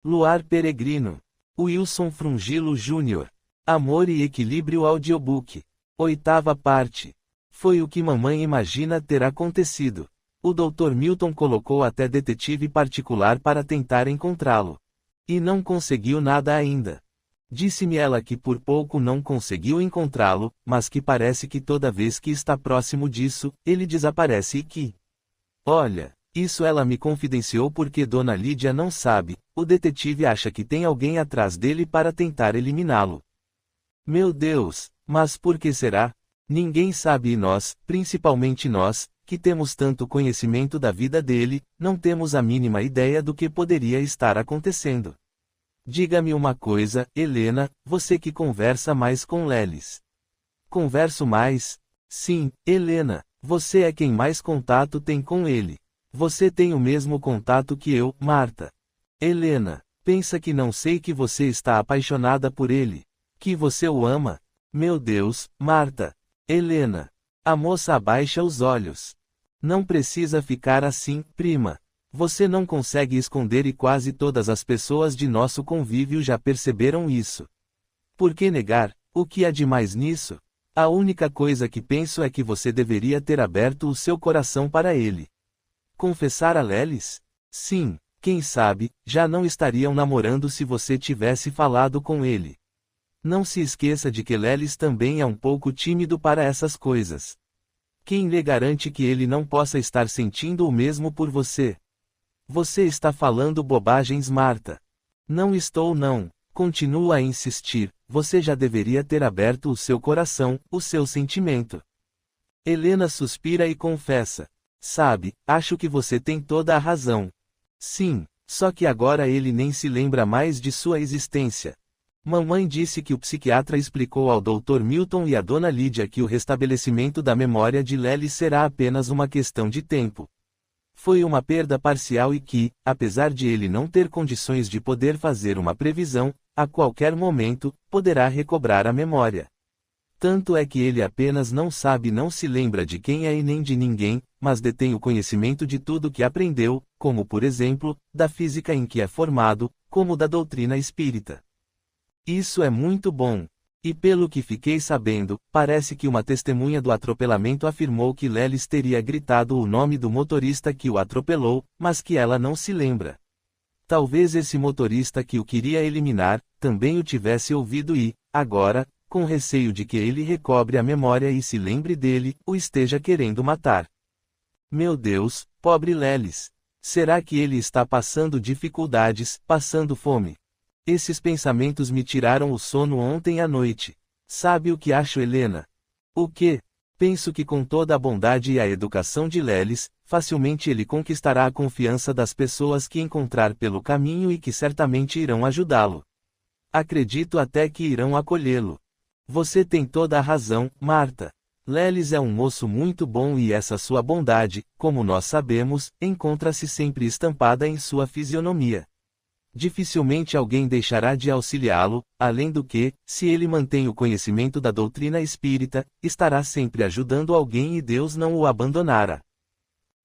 Luar Peregrino. Wilson Frungilo Jr. Amor e Equilíbrio Audiobook. 8ª parte. Foi o que mamãe imagina ter acontecido. O Dr. Milton colocou até detetive particular para tentar encontrá-lo. E não conseguiu nada ainda. Disse-me ela que por pouco não conseguiu encontrá-lo, mas que parece que toda vez que está próximo disso, ele desaparece e que... Olha, isso ela me confidenciou porque Dona Lídia não sabe, o detetive acha que tem alguém atrás dele para tentar eliminá-lo. Meu Deus, mas por que será? Ninguém sabe e nós, principalmente nós, que temos tanto conhecimento da vida dele, não temos a mínima ideia do que poderia estar acontecendo. Diga-me uma coisa, Helena, você que conversa mais com Lelis. Converso mais? Sim, Helena, você é quem mais contato tem com ele. Você tem o mesmo contato que eu, Marta. Helena, pensa que não sei que você está apaixonada por ele. Que você o ama? Meu Deus, Marta. Helena. A moça abaixa os olhos. Não precisa ficar assim, prima. Você não consegue esconder e quase todas as pessoas de nosso convívio já perceberam isso. Por que negar? O que há de mais nisso? A única coisa que penso é que você deveria ter aberto o seu coração para ele. Confessar a Lelis? Sim, quem sabe, já não estariam namorando se você tivesse falado com ele. Não se esqueça de que Lelis também é um pouco tímido para essas coisas. Quem lhe garante que ele não possa estar sentindo o mesmo por você? Você está falando bobagens, Marta. Não estou não. Continua a insistir, você já deveria ter aberto o seu coração, o seu sentimento. Helena suspira e confessa. Sabe, acho que você tem toda a razão. Sim, só que agora ele nem se lembra mais de sua existência. Mamãe disse que o psiquiatra explicou ao Dr. Milton e à Dona Lídia que o restabelecimento da memória de Lelis será apenas uma questão de tempo. Foi uma perda parcial e que, apesar de ele não ter condições de poder fazer uma previsão, a qualquer momento, poderá recobrar a memória. Tanto é que ele apenas não sabe, não se lembra de quem é e nem de ninguém, mas detém o conhecimento de tudo que aprendeu, como por exemplo, da física em que é formado, como da doutrina espírita. Isso é muito bom. E pelo que fiquei sabendo, parece que uma testemunha do atropelamento afirmou que Lelis teria gritado o nome do motorista que o atropelou, mas que ela não se lembra. Talvez esse motorista que o queria eliminar, também o tivesse ouvido e, agora, com receio de que ele recobre a memória e se lembre dele, o esteja querendo matar. Meu Deus, pobre Lelis. Será que ele está passando dificuldades, passando fome? Esses pensamentos me tiraram o sono ontem à noite. Sabe o que acho, Helena? O quê? Penso que com toda a bondade e a educação de Lelis, facilmente ele conquistará a confiança das pessoas que encontrar pelo caminho e que certamente irão ajudá-lo. Acredito até que irão acolhê-lo. Você tem toda a razão, Marta. Lelis é um moço muito bom e essa sua bondade, como nós sabemos, encontra-se sempre estampada em sua fisionomia. Dificilmente alguém deixará de auxiliá-lo, além do que, se ele mantém o conhecimento da doutrina espírita, estará sempre ajudando alguém e Deus não o abandonará.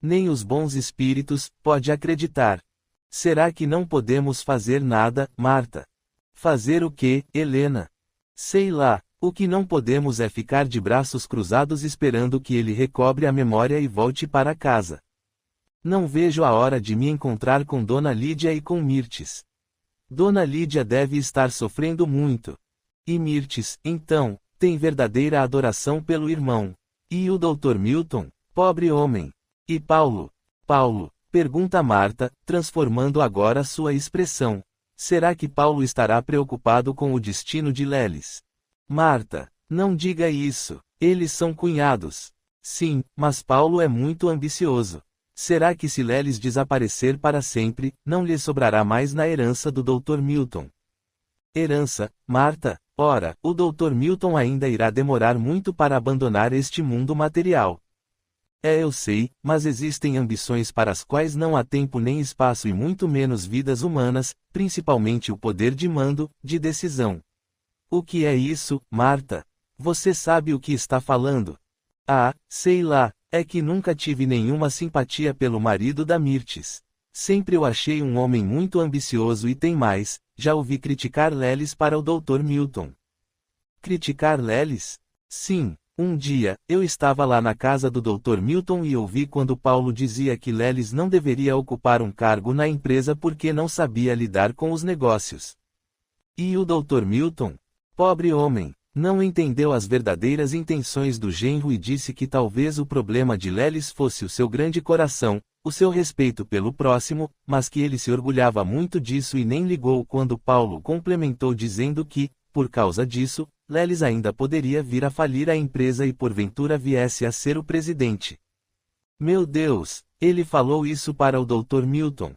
Nem os bons espíritos, pode acreditar. Será que não podemos fazer nada, Marta? Fazer o quê, Helena? Sei lá, o que não podemos é ficar de braços cruzados esperando que ele recobre a memória e volte para casa. Não vejo a hora de me encontrar com Dona Lídia e com Mirtes. Dona Lídia deve estar sofrendo muito. E Mirtes, então, tem verdadeira adoração pelo irmão. E o Dr. Milton, pobre homem. E Paulo? Paulo, pergunta Marta, transformando agora sua expressão. Será que Paulo estará preocupado com o destino de Lelis? Marta, não diga isso. Eles são cunhados. Sim, mas Paulo é muito ambicioso. Será que se Lelis desaparecer para sempre, não lhe sobrará mais na herança do Dr. Milton? Herança, Marta? Ora, o Dr. Milton ainda irá demorar muito para abandonar este mundo material. Eu sei, mas existem ambições para as quais não há tempo nem espaço e muito menos vidas humanas, principalmente o poder de mando, de decisão. O que é isso, Marta? Você sabe o que está falando? Ah, sei lá. É que nunca tive nenhuma simpatia pelo marido da Mirtes. Sempre o achei um homem muito ambicioso e tem mais, já ouvi criticar Lelis para o Dr. Milton. Criticar Lelis? Sim, um dia, eu estava lá na casa do Dr. Milton e ouvi quando Paulo dizia que Lelis não deveria ocupar um cargo na empresa porque não sabia lidar com os negócios. E o Dr. Milton? Pobre homem, não entendeu as verdadeiras intenções do genro e disse que talvez o problema de Lelis fosse o seu grande coração, o seu respeito pelo próximo, mas que ele se orgulhava muito disso e nem ligou quando Paulo complementou dizendo que, por causa disso, Lelis ainda poderia vir a falir a empresa e porventura viesse a ser o presidente. Meu Deus, ele falou isso para o Dr. Milton.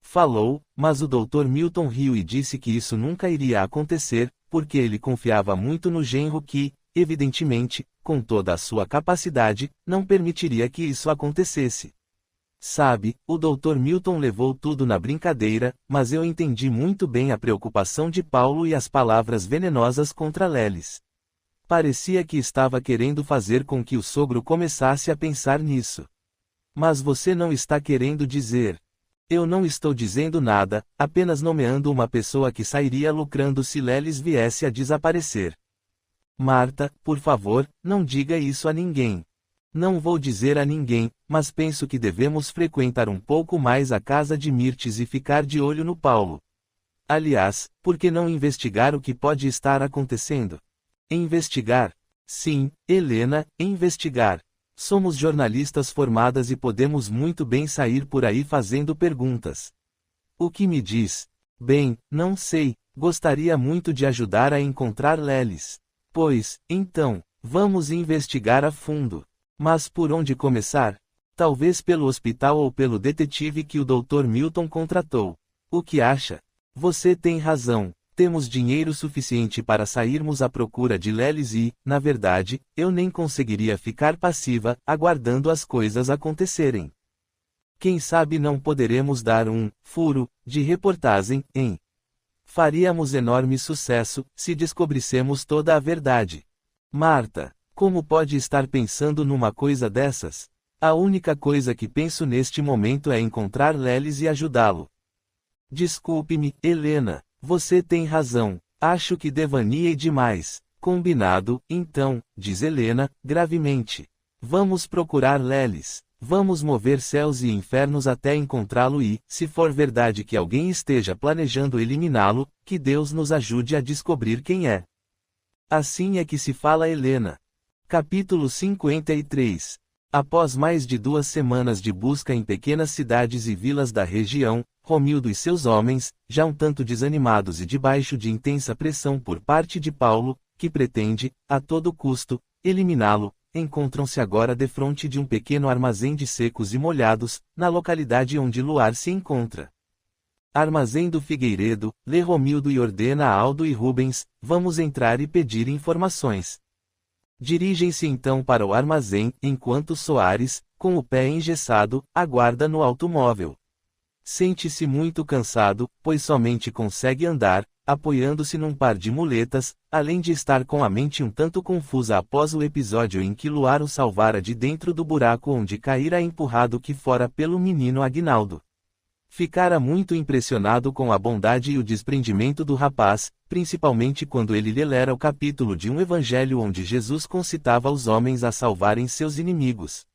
Falou, mas o Dr. Milton riu e disse que isso nunca iria acontecer, porque ele confiava muito no genro que, evidentemente, com toda a sua capacidade, não permitiria que isso acontecesse. Sabe, o Dr. Milton levou tudo na brincadeira, mas eu entendi muito bem a preocupação de Paulo e as palavras venenosas contra Lelis. Parecia que estava querendo fazer com que o sogro começasse a pensar nisso. Mas você não está querendo dizer. Eu não estou dizendo nada, apenas nomeando uma pessoa que sairia lucrando se Lelis viesse a desaparecer. Marta, por favor, não diga isso a ninguém. Não vou dizer a ninguém, mas penso que devemos frequentar um pouco mais a casa de Mirtes e ficar de olho no Paulo. Aliás, por que não investigar o que pode estar acontecendo? Investigar? Sim, Helena, investigar. Somos jornalistas formadas e podemos muito bem sair por aí fazendo perguntas. O que me diz? Bem, não sei, gostaria muito de ajudar a encontrar Lelis. Pois, então, vamos investigar a fundo. Mas por onde começar? Talvez pelo hospital ou pelo detetive que o Dr. Milton contratou. O que acha? Você tem razão. Temos dinheiro suficiente para sairmos à procura de Lelis e, na verdade, eu nem conseguiria ficar passiva, aguardando as coisas acontecerem. Quem sabe não poderemos dar um furo de reportagem, hein? Faríamos enorme sucesso, se descobríssemos toda a verdade. Marta, como pode estar pensando numa coisa dessas? A única coisa que penso neste momento é encontrar Lelis e ajudá-lo. Desculpe-me, Helena, você tem razão, acho que devaneei demais. Combinado, então, diz Helena, gravemente. Vamos procurar Lelis. Vamos mover céus e infernos até encontrá-lo e, se for verdade que alguém esteja planejando eliminá-lo, que Deus nos ajude a descobrir quem é. Assim é que se fala Helena. Capítulo 53. Após mais de 2 semanas de busca em pequenas cidades e vilas da região, Romildo e seus homens, já um tanto desanimados e debaixo de intensa pressão por parte de Paulo, que pretende, a todo custo, eliminá-lo, encontram-se agora defronte de um pequeno armazém de secos e molhados, na localidade onde Luar se encontra. Armazém do Figueiredo, lê Romildo e ordena a Aldo e Rubens, vamos entrar e pedir informações. Dirigem-se então para o armazém, enquanto Soares, com o pé engessado, aguarda no automóvel. Sente-se muito cansado, pois somente consegue andar, apoiando-se num par de muletas, além de estar com a mente um tanto confusa após o episódio em que Luar o salvara de dentro do buraco onde caíra empurrado que fora pelo menino Aguinaldo. Ficara muito impressionado com a bondade e o desprendimento do rapaz, principalmente quando ele lhe lera o capítulo de um evangelho onde Jesus concitava os homens a salvarem seus inimigos.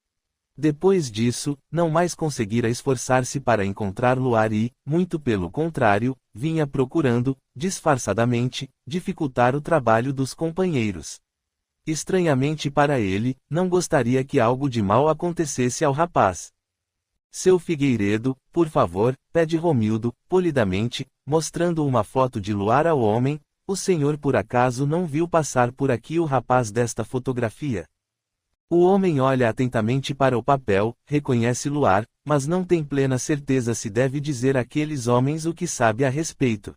Depois disso, não mais conseguira esforçar-se para encontrar Luar e, muito pelo contrário, vinha procurando, disfarçadamente, dificultar o trabalho dos companheiros. Estranhamente para ele, não gostaria que algo de mal acontecesse ao rapaz. Seu Figueiredo, por favor, pede Romildo, polidamente, mostrando uma foto de Luar ao homem, o senhor por acaso não viu passar por aqui o rapaz desta fotografia? O homem olha atentamente para o papel, reconhece Luar, mas não tem plena certeza se deve dizer àqueles homens o que sabe a respeito.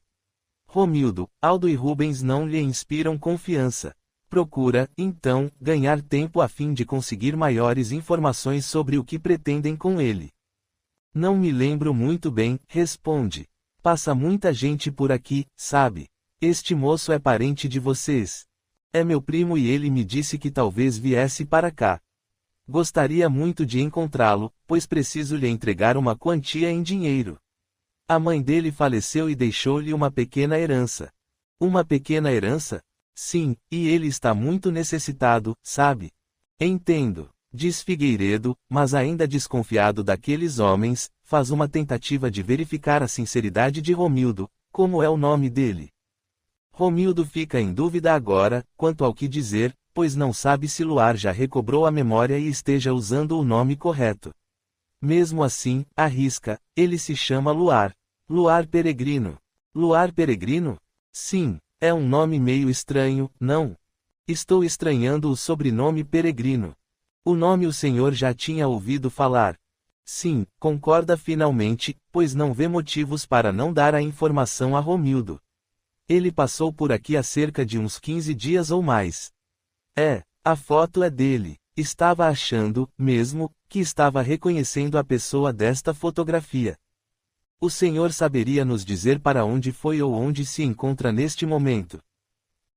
Romildo, Aldo e Rubens não lhe inspiram confiança. Procura, então, ganhar tempo a fim de conseguir maiores informações sobre o que pretendem com ele. Não me lembro muito bem, responde. Passa muita gente por aqui, sabe? Este moço é parente de vocês. É meu primo e ele me disse que talvez viesse para cá. Gostaria muito de encontrá-lo, pois preciso lhe entregar uma quantia em dinheiro. A mãe dele faleceu e deixou-lhe uma pequena herança. Uma pequena herança? Sim, e ele está muito necessitado, sabe? Entendo, diz Figueiredo, mas ainda desconfiado daqueles homens, faz uma tentativa de verificar a sinceridade de Romildo. Como é o nome dele? Romildo fica em dúvida agora, quanto ao que dizer, pois não sabe se Luar já recobrou a memória e esteja usando o nome correto. Mesmo assim, arrisca, ele se chama Luar. Luar Peregrino. Luar Peregrino? Sim, é um nome meio estranho, não? Estou estranhando o sobrenome Peregrino. O nome o senhor já tinha ouvido falar. Sim, concorda finalmente, pois não vê motivos para não dar a informação a Romildo. Ele passou por aqui há cerca de uns 15 dias ou mais. A foto é dele. Estava achando, mesmo, que estava reconhecendo a pessoa desta fotografia. O senhor saberia nos dizer para onde foi ou onde se encontra neste momento?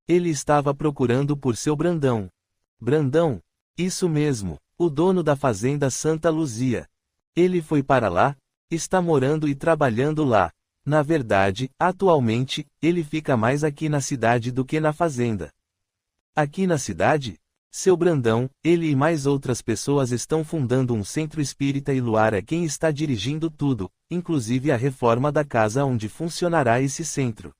Ele estava procurando por seu Brandão. Brandão? Isso mesmo, o dono da fazenda Santa Luzia. Ele foi para lá? Está morando e trabalhando lá. Na verdade, atualmente, ele fica mais aqui na cidade do que na fazenda. Aqui na cidade? Seu Brandão, ele e mais outras pessoas estão fundando um centro espírita e Luar é quem está dirigindo tudo, inclusive a reforma da casa onde funcionará esse centro.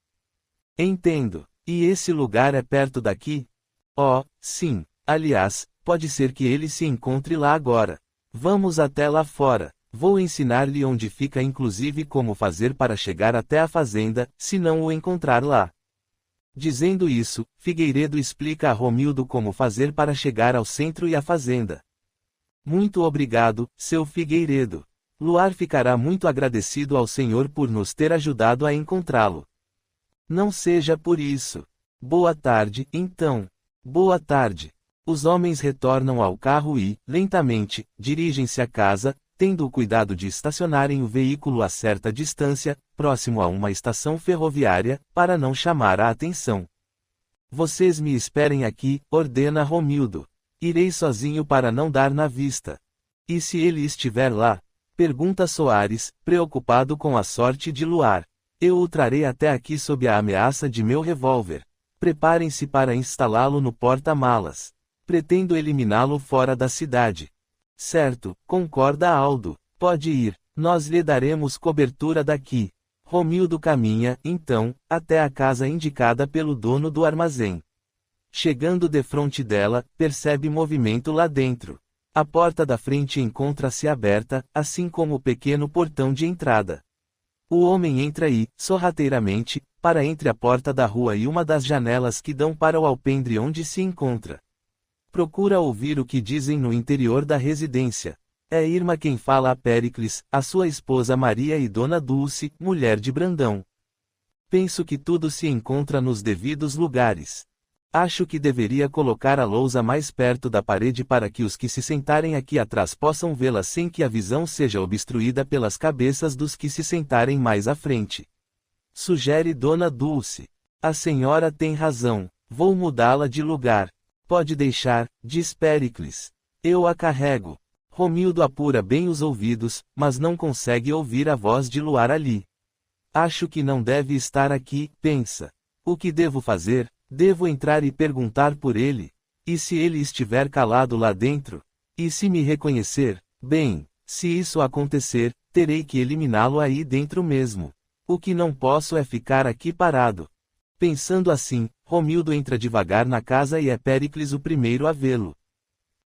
Entendo. E esse lugar é perto daqui? Oh, sim. Aliás, pode ser que ele se encontre lá agora. Vamos até lá fora. Vou ensinar-lhe onde fica, inclusive como fazer para chegar até a fazenda, se não o encontrar lá. Dizendo isso, Figueiredo explica a Romildo como fazer para chegar ao centro e à fazenda. Muito obrigado, seu Figueiredo. Luar ficará muito agradecido ao senhor por nos ter ajudado a encontrá-lo. Não seja por isso. Boa tarde, então. Boa tarde. Os homens retornam ao carro e, lentamente, dirigem-se à casa, tendo o cuidado de estacionarem o veículo a certa distância, próximo a uma estação ferroviária, para não chamar a atenção. Vocês me esperem aqui, ordena Romildo. Irei sozinho para não dar na vista. E se ele estiver lá? Pergunta Soares, preocupado com a sorte de Luar. Eu o trarei até aqui sob a ameaça de meu revólver. Preparem-se para instalá-lo no porta-malas. Pretendo eliminá-lo fora da cidade. Certo, concorda Aldo. Pode ir, nós lhe daremos cobertura daqui. Romildo caminha, então, até a casa indicada pelo dono do armazém. Chegando defronte dela, percebe movimento lá dentro. A porta da frente encontra-se aberta, assim como o pequeno portão de entrada. O homem entra e, sorrateiramente, para entre a porta da rua e uma das janelas que dão para o alpendre onde se encontra. Procura ouvir o que dizem no interior da residência. É Irma quem fala a Péricles, a sua esposa Maria e Dona Dulce, mulher de Brandão. Penso que tudo se encontra nos devidos lugares. Acho que deveria colocar a lousa mais perto da parede para que os que se sentarem aqui atrás possam vê-la sem que a visão seja obstruída pelas cabeças dos que se sentarem mais à frente. Sugere Dona Dulce. A senhora tem razão, vou mudá-la de lugar. Pode deixar, diz Péricles. Eu a carrego. Romildo apura bem os ouvidos, mas não consegue ouvir a voz de Luar ali. Acho que não deve estar aqui, pensa. O que devo fazer? Devo entrar e perguntar por ele? E se ele estiver calado lá dentro? E se me reconhecer? Bem, se isso acontecer, terei que eliminá-lo aí dentro mesmo. O que não posso é ficar aqui parado. Pensando assim, Romildo entra devagar na casa e é Péricles o primeiro a vê-lo.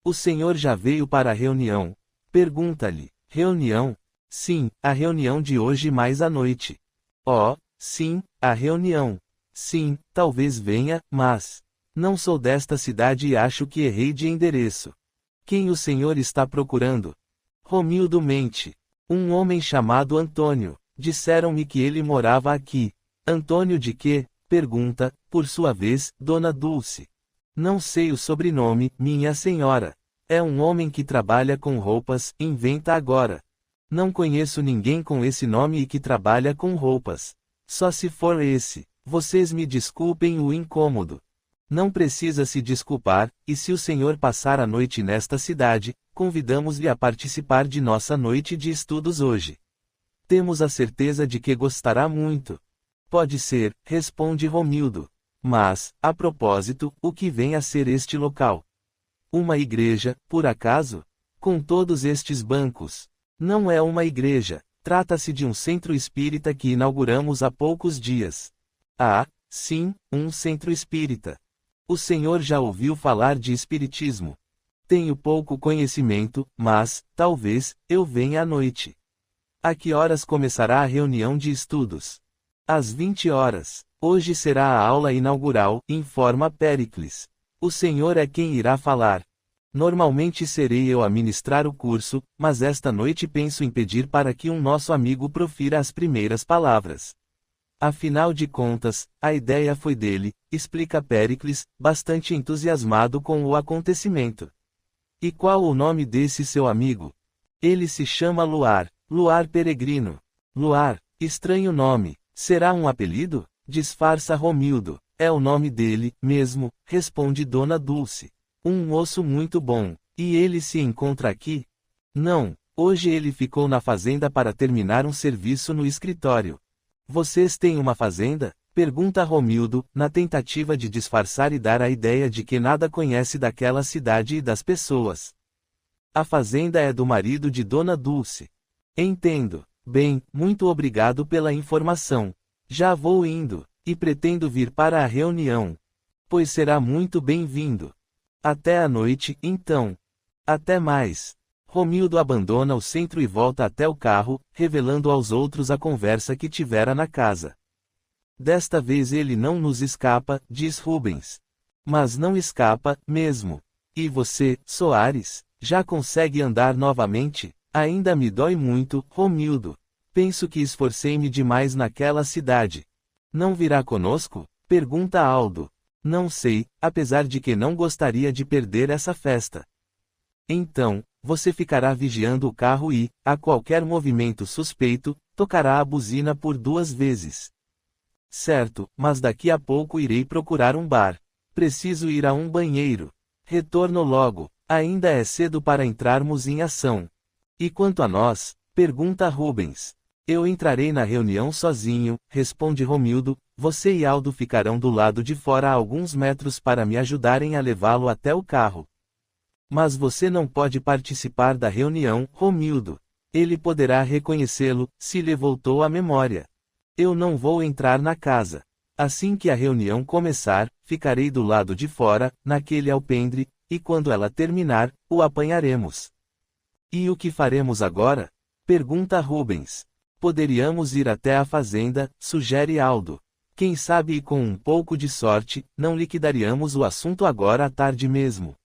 O senhor já veio para a reunião? Pergunta-lhe. Reunião? Sim, a reunião de hoje mais à noite. Oh, sim, a reunião. Sim, talvez venha, mas não sou desta cidade e acho que errei de endereço. Quem o senhor está procurando? Romildo mente. Um homem chamado Antônio. Disseram-me que ele morava aqui. Antônio de quê? Pergunta, por sua vez, Dona Dulce. Não sei o sobrenome, minha senhora. É um homem que trabalha com roupas, inventa agora. Não conheço ninguém com esse nome e que trabalha com roupas. Só se for esse. Vocês me desculpem o incômodo. Não precisa se desculpar, e se o senhor passar a noite nesta cidade, convidamos-lhe a participar de nossa noite de estudos hoje. Temos a certeza de que gostará muito. Pode ser, responde Romildo. Mas, a propósito, o que vem a ser este local? Uma igreja, por acaso? Com todos estes bancos? Não é uma igreja, trata-se de um centro espírita que inauguramos há poucos dias. Ah, sim, um centro espírita. O senhor já ouviu falar de espiritismo? Tenho pouco conhecimento, mas, talvez, eu venha à noite. A que horas começará a reunião de estudos? Às 20 horas. Hoje será a aula inaugural, informa Péricles. O senhor é quem irá falar. Normalmente serei eu a ministrar o curso, mas esta noite penso em pedir para que um nosso amigo profira as primeiras palavras. Afinal de contas, a ideia foi dele, explica Péricles, bastante entusiasmado com o acontecimento. E qual o nome desse seu amigo? Ele se chama Luar, Luar Peregrino. Luar, estranho nome, será um apelido? Disfarça Romildo. É o nome dele, mesmo, responde Dona Dulce. Um moço muito bom. E ele se encontra aqui? Não, hoje ele ficou na fazenda para terminar um serviço no escritório. Vocês têm uma fazenda? Pergunta Romildo, na tentativa de disfarçar e dar a ideia de que nada conhece daquela cidade e das pessoas. A fazenda é do marido de Dona Dulce. Entendo. Bem, muito obrigado pela informação. Já vou indo, e pretendo vir para a reunião. Pois será muito bem-vindo. Até a noite, então. Até mais. Romildo abandona o centro e volta até o carro, revelando aos outros a conversa que tivera na casa. Desta vez ele não nos escapa, diz Rubens. Mas não escapa, mesmo. E você, Soares, já consegue andar novamente? Ainda me dói muito, Romildo. Penso que esforcei-me demais naquela cidade. Não virá conosco? Pergunta Aldo. Não sei, apesar de que não gostaria de perder essa festa. Então, você ficará vigiando o carro e, a qualquer movimento suspeito, tocará a buzina por 2 vezes. Certo, mas daqui a pouco irei procurar um bar. Preciso ir a um banheiro. Retorno logo, ainda é cedo para entrarmos em ação. E quanto a nós? Pergunta Rubens. Eu entrarei na reunião sozinho, responde Romildo, você e Aldo ficarão do lado de fora a alguns metros para me ajudarem a levá-lo até o carro. Mas você não pode participar da reunião, Romildo. Ele poderá reconhecê-lo, se lhe voltou a memória. Eu não vou entrar na casa. Assim que a reunião começar, ficarei do lado de fora, naquele alpendre, e quando ela terminar, o apanharemos. E o que faremos agora? Pergunta Rubens. Poderíamos ir até a fazenda, sugere Aldo. Quem sabe e com um pouco de sorte, não liquidaríamos o assunto agora à tarde mesmo.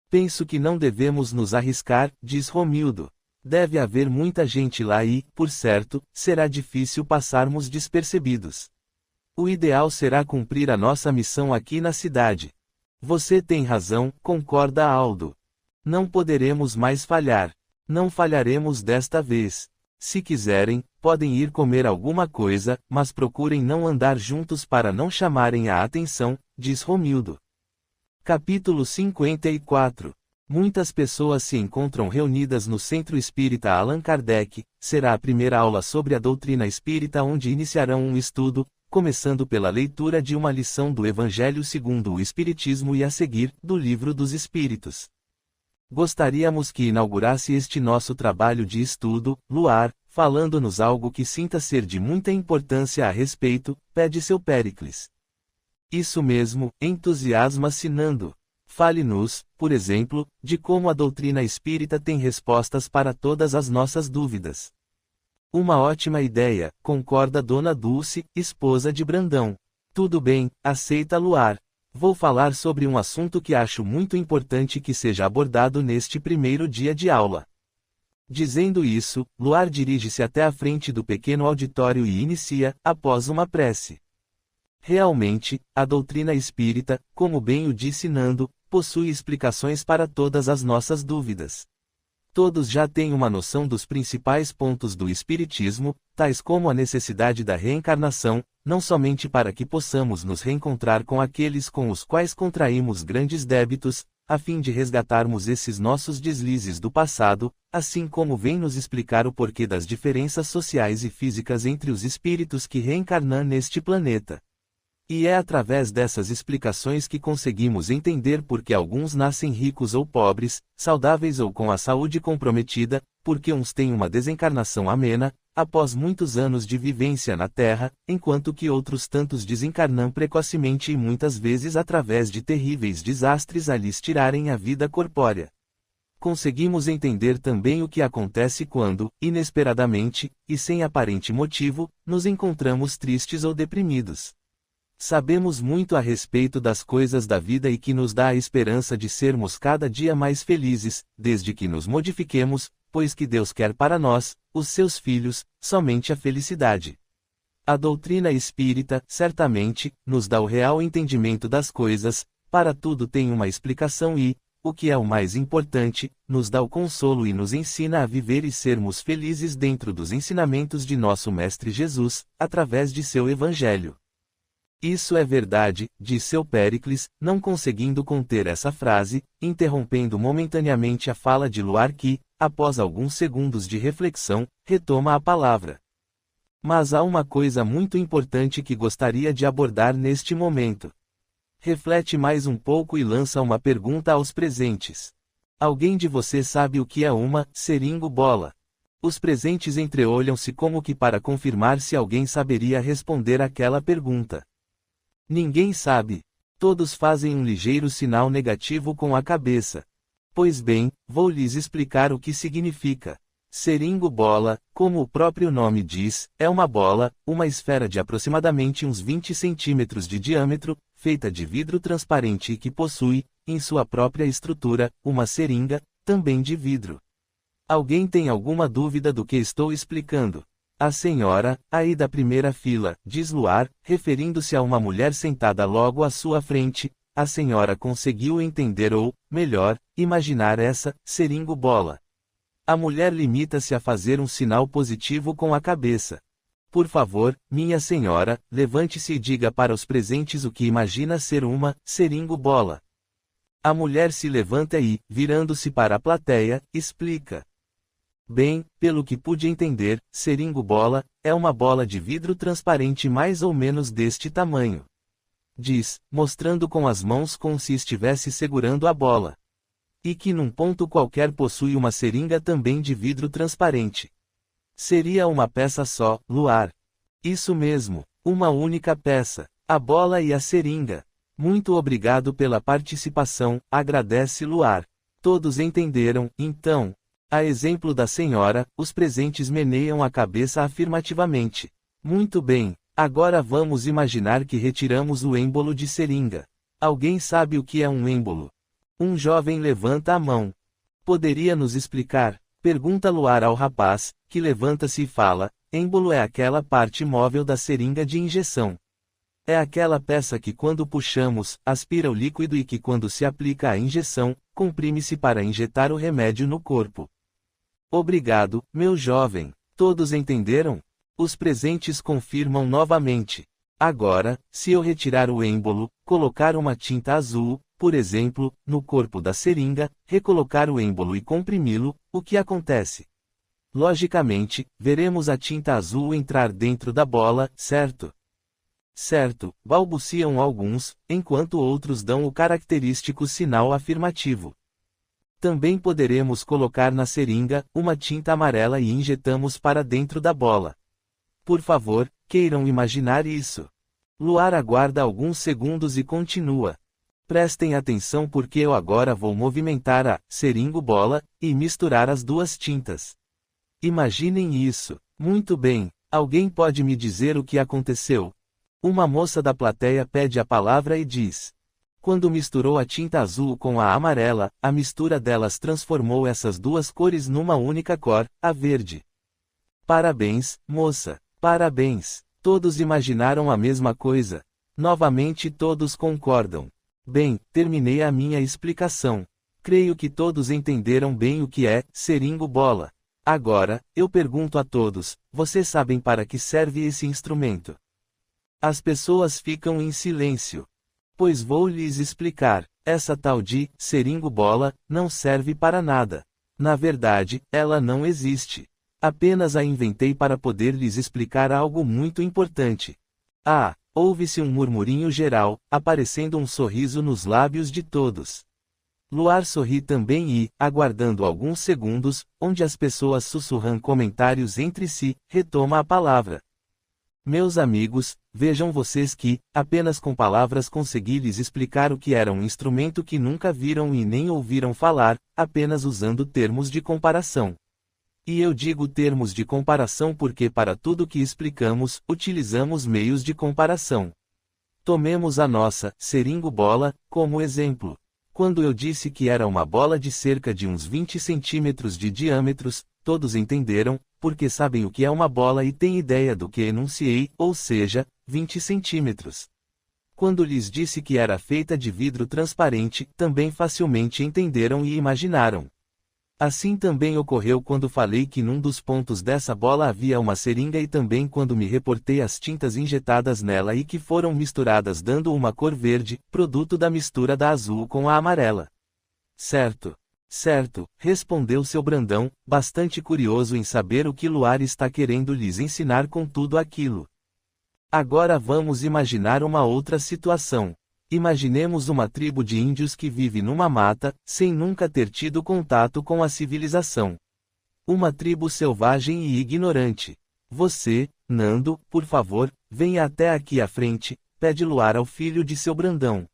Penso que não devemos nos arriscar, diz Romildo. Deve haver muita gente lá e, por certo, será difícil passarmos despercebidos. O ideal será cumprir a nossa missão aqui na cidade. Você tem razão, concorda Aldo. Não poderemos mais falhar. Não falharemos desta vez. Se quiserem, podem ir comer alguma coisa, mas procurem não andar juntos para não chamarem a atenção, diz Romildo. Capítulo 54. Muitas pessoas se encontram reunidas no Centro Espírita Allan Kardec. Será a primeira aula sobre a doutrina espírita onde iniciarão um estudo, começando pela leitura de uma lição do Evangelho segundo o Espiritismo e a seguir, do Livro dos Espíritos. Gostaríamos que inaugurasse este nosso trabalho de estudo, Luar, falando-nos algo que sinta ser de muita importância a respeito, pede seu Péricles. Isso mesmo, entusiasma-se Nando. Fale-nos, por exemplo, de como a doutrina espírita tem respostas para todas as nossas dúvidas. Uma ótima ideia, concorda Dona Dulce, esposa de Brandão. Tudo bem, aceita Luar. Vou falar sobre um assunto que acho muito importante que seja abordado neste primeiro dia de aula. Dizendo isso, Luar dirige-se até a frente do pequeno auditório e inicia, após uma prece. Realmente, a doutrina espírita, como bem o disse Nando, possui explicações para todas as nossas dúvidas. Todos já têm uma noção dos principais pontos do Espiritismo, tais como a necessidade da reencarnação, não somente para que possamos nos reencontrar com aqueles com os quais contraímos grandes débitos, a fim de resgatarmos esses nossos deslizes do passado, assim como vem nos explicar o porquê das diferenças sociais e físicas entre os espíritos que reencarnam neste planeta. E é através dessas explicações que conseguimos entender por que alguns nascem ricos ou pobres, saudáveis ou com a saúde comprometida, porque uns têm uma desencarnação amena, após muitos anos de vivência na Terra, enquanto que outros tantos desencarnam precocemente e muitas vezes através de terríveis desastres a lhes tirarem a vida corpórea. Conseguimos entender também o que acontece quando, inesperadamente, e sem aparente motivo, nos encontramos tristes ou deprimidos. Sabemos muito a respeito das coisas da vida e que nos dá a esperança de sermos cada dia mais felizes, desde que nos modifiquemos, pois que Deus quer para nós, os seus filhos, somente a felicidade. A doutrina espírita, certamente, nos dá o real entendimento das coisas, para tudo tem uma explicação e, o que é o mais importante, nos dá o consolo e nos ensina a viver e sermos felizes dentro dos ensinamentos de nosso Mestre Jesus, através de seu Evangelho. Isso é verdade, disse seu Péricles, não conseguindo conter essa frase, interrompendo momentaneamente a fala de Luar que, após alguns segundos de reflexão, retoma a palavra. Mas há uma coisa muito importante que gostaria de abordar neste momento. Reflete mais um pouco e lança uma pergunta aos presentes. Alguém de vocês sabe o que é uma seringo-bola? Os presentes entreolham-se como que para confirmar se alguém saberia responder aquela pergunta. Ninguém sabe. Todos fazem um ligeiro sinal negativo com a cabeça. Pois bem, vou lhes explicar o que significa. Seringo-bola, como o próprio nome diz, é uma bola, uma esfera de aproximadamente uns 20 centímetros de diâmetro, feita de vidro transparente e que possui, em sua própria estrutura, uma seringa, também de vidro. Alguém tem alguma dúvida do que estou explicando? A senhora, aí da primeira fila, diz Luar, referindo-se a uma mulher sentada logo à sua frente, a senhora conseguiu entender ou, melhor, imaginar essa seringo-bola. A mulher limita-se a fazer um sinal positivo com a cabeça. Por favor, minha senhora, levante-se e diga para os presentes o que imagina ser uma seringo-bola. A mulher se levanta e, virando-se para a plateia, explica. Bem, pelo que pude entender, seringo-bola é uma bola de vidro transparente mais ou menos deste tamanho. Diz, mostrando com as mãos como se estivesse segurando a bola. E que num ponto qualquer possui uma seringa também de vidro transparente. Seria uma peça só, Luar. Isso mesmo, uma única peça, a bola e a seringa. Muito obrigado pela participação, agradece Luar. Todos entenderam, então? A exemplo da senhora, os presentes meneiam a cabeça afirmativamente. Muito bem, agora vamos imaginar que retiramos o êmbolo de seringa. Alguém sabe o que é um êmbolo? Um jovem levanta a mão. Poderia nos explicar? Pergunta Luar ao rapaz, que levanta-se e fala, êmbolo é aquela parte móvel da seringa de injeção. É aquela peça que quando puxamos, aspira o líquido e que quando se aplica a injeção, comprime-se para injetar o remédio no corpo. Obrigado, meu jovem. Todos entenderam? Os presentes confirmam novamente. Agora, se eu retirar o êmbolo, colocar uma tinta azul, por exemplo, no corpo da seringa, recolocar o êmbolo e comprimi-lo, o que acontece? Logicamente, veremos a tinta azul entrar dentro da bola, certo? Certo, balbuciam alguns, enquanto outros dão o característico sinal afirmativo. Também poderemos colocar na seringa uma tinta amarela e injetamos para dentro da bola. Por favor, queiram imaginar isso. Luar aguarda alguns segundos e continua. Prestem atenção porque eu agora vou movimentar a seringo-bola e misturar as duas tintas. Imaginem isso. Muito bem. Alguém pode me dizer o que aconteceu? Uma moça da plateia pede a palavra e diz. Quando misturou a tinta azul com a amarela, a mistura delas transformou essas duas cores numa única cor, a verde. Parabéns, moça. Parabéns. Todos imaginaram a mesma coisa. Novamente todos concordam. Bem, terminei a minha explicação. Creio que todos entenderam bem o que é seringo-bola. Agora, eu pergunto a todos, vocês sabem para que serve esse instrumento? As pessoas ficam em silêncio. Pois vou lhes explicar. Essa tal de seringo-bola não serve para nada. Na verdade, ela não existe. Apenas a inventei para poder lhes explicar algo muito importante. Ah, ouve-se um murmurinho geral, aparecendo um sorriso nos lábios de todos. Luar sorri também e, aguardando alguns segundos, onde as pessoas sussurram comentários entre si, retoma a palavra. Meus amigos, vejam vocês que, apenas com palavras consegui lhes explicar o que era um instrumento que nunca viram e nem ouviram falar, apenas usando termos de comparação. E eu digo termos de comparação porque para tudo que explicamos, utilizamos meios de comparação. Tomemos a nossa seringo-bola como exemplo. Quando eu disse que era uma bola de cerca de uns 20 centímetros de diâmetros, todos entenderam, porque sabem o que é uma bola e têm ideia do que enunciei, ou seja, 20 centímetros. Quando lhes disse que era feita de vidro transparente, também facilmente entenderam e imaginaram. Assim também ocorreu quando falei que num dos pontos dessa bola havia uma seringa e também quando me reportei as tintas injetadas nela e que foram misturadas dando uma cor verde, produto da mistura da azul com a amarela. Certo. Certo, respondeu seu Brandão, bastante curioso em saber o que Luar está querendo lhes ensinar com tudo aquilo. Agora vamos imaginar uma outra situação. Imaginemos uma tribo de índios que vive numa mata, sem nunca ter tido contato com a civilização. Uma tribo selvagem e ignorante. Você, Nando, por favor, venha até aqui à frente, pede Luar ao filho de seu Brandão.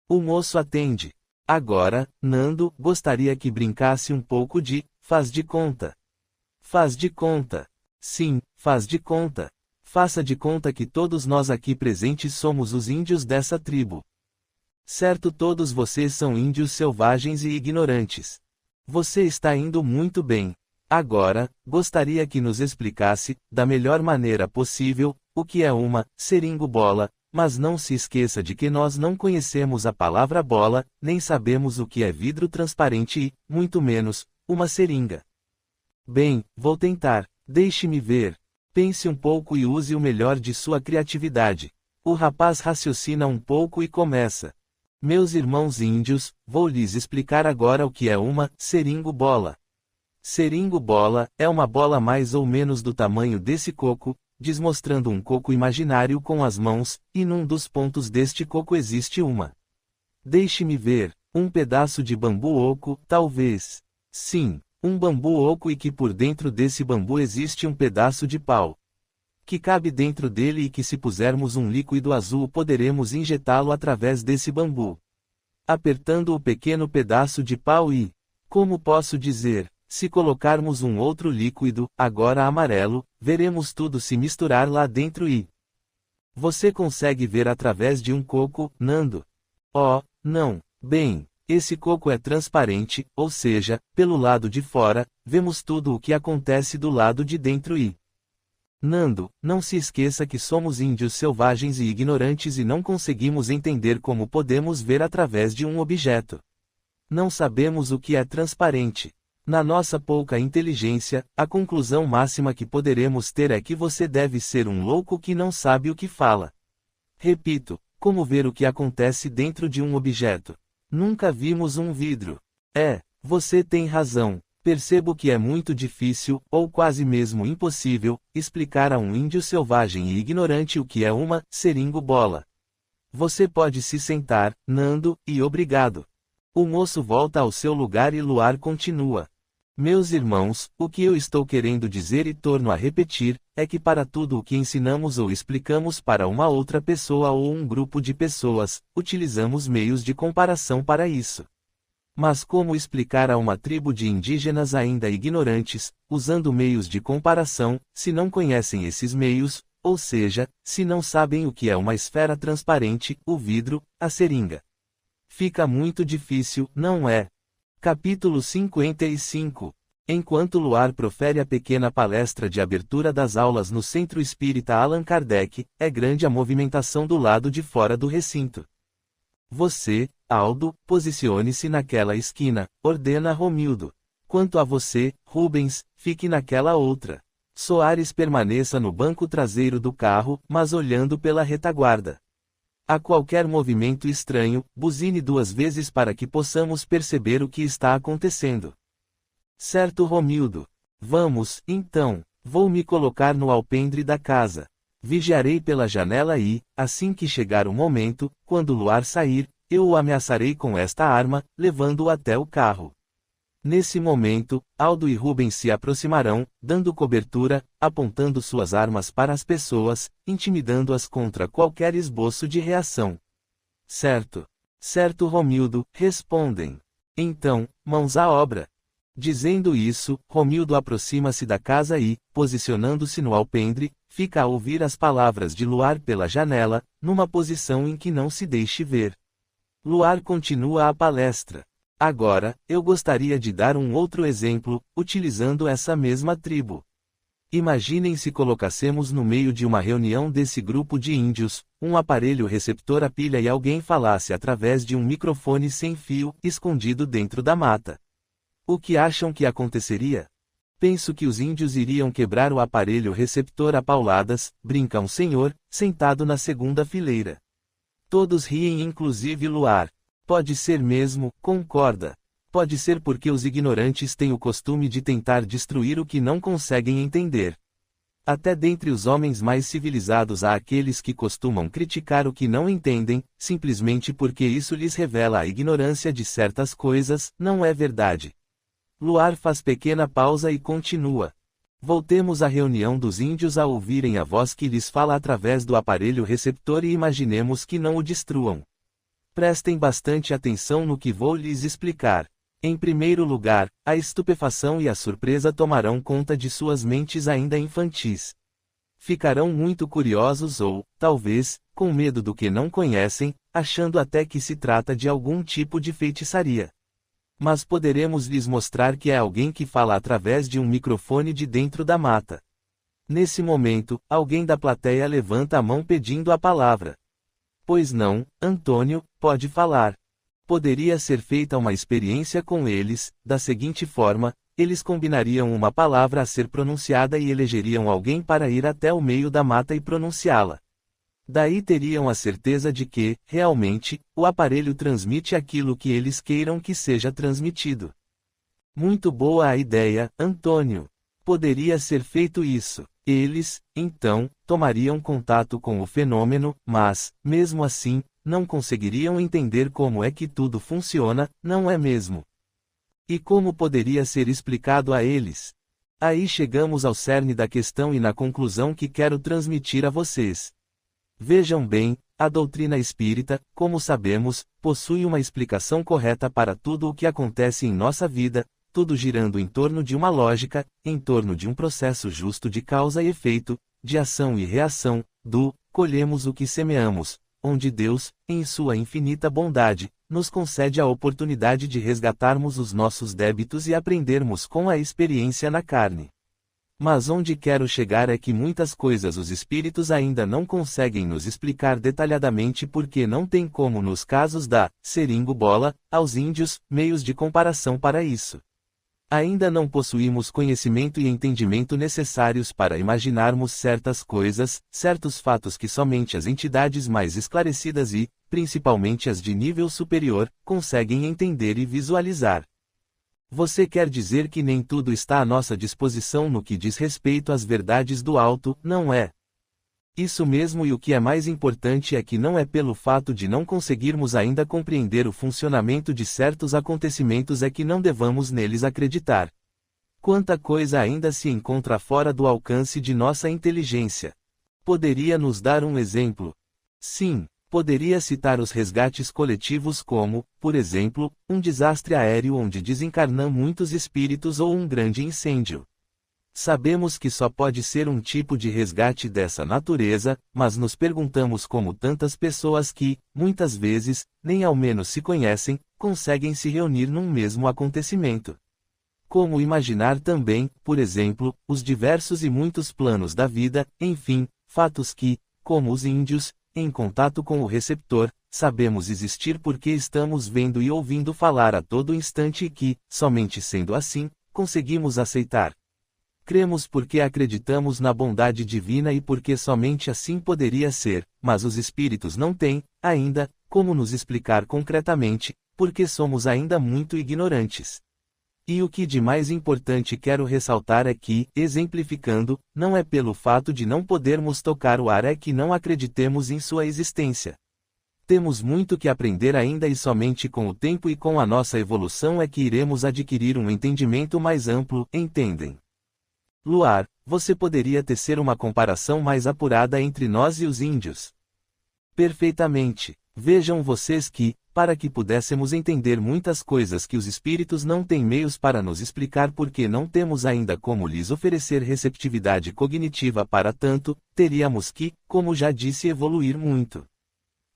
O moço atende. Agora, Nando, gostaria que brincasse um pouco de faz de conta. Faz de conta. Sim, faz de conta. Faça de conta que todos nós aqui presentes somos os índios dessa tribo. Certo, todos vocês são índios selvagens e ignorantes. Você está indo muito bem. Agora, gostaria que nos explicasse, da melhor maneira possível, o que é uma seringo-bola, mas não se esqueça de que nós não conhecemos a palavra bola, nem sabemos o que é vidro transparente e, muito menos, uma seringa. Bem, vou tentar. Deixe-me ver. Pense um pouco e use o melhor de sua criatividade. O rapaz raciocina um pouco e começa. Meus irmãos índios, vou lhes explicar agora o que é uma seringo-bola. Seringo-bola é uma bola mais ou menos do tamanho desse coco, desmostrando um coco imaginário com as mãos, e num dos pontos deste coco existe uma. Deixe-me ver, um pedaço de bambu oco, talvez. Sim. Um bambu oco e que por dentro desse bambu existe um pedaço de pau. Que cabe dentro dele e que se pusermos um líquido azul poderemos injetá-lo através desse bambu. Apertando o pequeno pedaço de pau e, como posso dizer, se colocarmos um outro líquido, agora amarelo, veremos tudo se misturar lá dentro e... Você consegue ver através de um coco, Nando? Oh, não. Bem... Esse coco é transparente, ou seja, pelo lado de fora, vemos tudo o que acontece do lado de dentro e... Nando, não se esqueça que somos índios selvagens e ignorantes e não conseguimos entender como podemos ver através de um objeto. Não sabemos o que é transparente. Na nossa pouca inteligência, a conclusão máxima que poderemos ter é que você deve ser um louco que não sabe o que fala. Repito, como ver o que acontece dentro de um objeto? Nunca vimos um vidro. Você tem razão. Percebo que é muito difícil, ou quase mesmo impossível, explicar a um índio selvagem e ignorante o que é uma seringo-bola. Você pode se sentar, Nando, e obrigado. O moço volta ao seu lugar e Luar continua. Meus irmãos, o que eu estou querendo dizer e torno a repetir, é que para tudo o que ensinamos ou explicamos para uma outra pessoa ou um grupo de pessoas, utilizamos meios de comparação para isso. Mas como explicar a uma tribo de indígenas ainda ignorantes, usando meios de comparação, se não conhecem esses meios, ou seja, se não sabem o que é uma esfera transparente, o vidro, a seringa? Fica muito difícil, não é? Capítulo 55. Enquanto Luar profere a pequena palestra de abertura das aulas no Centro Espírita Allan Kardec, é grande a movimentação do lado de fora do recinto. Você, Aldo, posicione-se naquela esquina, ordena Romildo. Quanto a você, Rubens, fique naquela outra. Soares permaneça no banco traseiro do carro, mas olhando pela retaguarda. A qualquer movimento estranho, buzine 2 vezes para que possamos perceber o que está acontecendo. Certo, Romildo. Vamos, então. Vou me colocar no alpendre da casa. Vigiarei pela janela e, assim que chegar o momento, quando Luar sair, eu o ameaçarei com esta arma, levando-o até o carro. Nesse momento, Aldo e Rubens se aproximarão, dando cobertura, apontando suas armas para as pessoas, intimidando-as contra qualquer esboço de reação. Certo. Certo, Romildo, respondem. Então, mãos à obra. Dizendo isso, Romildo aproxima-se da casa e, posicionando-se no alpendre, fica a ouvir as palavras de Luar pela janela, numa posição em que não se deixe ver. Luar continua a palestra. Agora, eu gostaria de dar um outro exemplo, utilizando essa mesma tribo. Imaginem se colocássemos no meio de uma reunião desse grupo de índios, um aparelho receptor a pilha e alguém falasse através de um microfone sem fio, escondido dentro da mata. O que acham que aconteceria? Penso que os índios iriam quebrar o aparelho receptor a pauladas, brinca um senhor, sentado na segunda fileira. Todos riem, inclusive Luar. Pode ser mesmo, concorda. Pode ser porque os ignorantes têm o costume de tentar destruir o que não conseguem entender. Até dentre os homens mais civilizados há aqueles que costumam criticar o que não entendem, simplesmente porque isso lhes revela a ignorância de certas coisas, não é verdade? Luar faz pequena pausa e continua. Voltemos à reunião dos índios a ouvirem a voz que lhes fala através do aparelho receptor e imaginemos que não o destruam. Prestem bastante atenção no que vou lhes explicar. Em primeiro lugar, a estupefação e a surpresa tomarão conta de suas mentes ainda infantis. Ficarão muito curiosos ou, talvez, com medo do que não conhecem, achando até que se trata de algum tipo de feitiçaria. Mas poderemos lhes mostrar que é alguém que fala através de um microfone de dentro da mata. Nesse momento, alguém da plateia levanta a mão pedindo a palavra. Pois não, Antônio, pode falar. Poderia ser feita uma experiência com eles, da seguinte forma, eles combinariam uma palavra a ser pronunciada e elegeriam alguém para ir até o meio da mata e pronunciá-la. Daí teriam a certeza de que, realmente, o aparelho transmite aquilo que eles queiram que seja transmitido. Muito boa a ideia, Antônio. Poderia ser feito isso. Eles, então, tomariam contato com o fenômeno, mas, mesmo assim, não conseguiriam entender como é que tudo funciona, não é mesmo? E como poderia ser explicado a eles? Aí chegamos ao cerne da questão e na conclusão que quero transmitir a vocês. Vejam bem, a doutrina espírita, como sabemos, possui uma explicação correta para tudo o que acontece em nossa vida, tudo girando em torno de uma lógica, em torno de um processo justo de causa e efeito, de ação e reação, colhemos o que semeamos, onde Deus, em sua infinita bondade, nos concede a oportunidade de resgatarmos os nossos débitos e aprendermos com a experiência na carne. Mas onde quero chegar é que muitas coisas os espíritos ainda não conseguem nos explicar detalhadamente porque não tem como nos casos da seringo-bola, aos índios, meios de comparação para isso. Ainda não possuímos conhecimento e entendimento necessários para imaginarmos certas coisas, certos fatos que somente as entidades mais esclarecidas e, principalmente as de nível superior, conseguem entender e visualizar. Você quer dizer que nem tudo está à nossa disposição no que diz respeito às verdades do alto, não é? Isso mesmo, e o que é mais importante é que não é pelo fato de não conseguirmos ainda compreender o funcionamento de certos acontecimentos é que não devamos neles acreditar. Quanta coisa ainda se encontra fora do alcance de nossa inteligência. Poderia nos dar um exemplo? Sim, poderia citar os resgates coletivos como, por exemplo, um desastre aéreo onde desencarnam muitos espíritos ou um grande incêndio. Sabemos que só pode ser um tipo de resgate dessa natureza, mas nos perguntamos como tantas pessoas que, muitas vezes, nem ao menos se conhecem, conseguem se reunir num mesmo acontecimento. Como imaginar também, por exemplo, os diversos e muitos planos da vida, enfim, fatos que, como os índios, em contato com o receptor, sabemos existir porque estamos vendo e ouvindo falar a todo instante e que, somente sendo assim, conseguimos aceitar. Cremos porque acreditamos na bondade divina e porque somente assim poderia ser, mas os espíritos não têm, ainda, como nos explicar concretamente, porque somos ainda muito ignorantes. E o que de mais importante quero ressaltar é que, exemplificando, não é pelo fato de não podermos tocar o ar é que não acreditemos em sua existência. Temos muito que aprender ainda e somente com o tempo e com a nossa evolução é que iremos adquirir um entendimento mais amplo, entendem? Luar, você poderia tecer uma comparação mais apurada entre nós e os índios? Perfeitamente. Vejam vocês que, para que pudéssemos entender muitas coisas que os espíritos não têm meios para nos explicar porque não temos ainda como lhes oferecer receptividade cognitiva para tanto, teríamos que, como já disse, evoluir muito.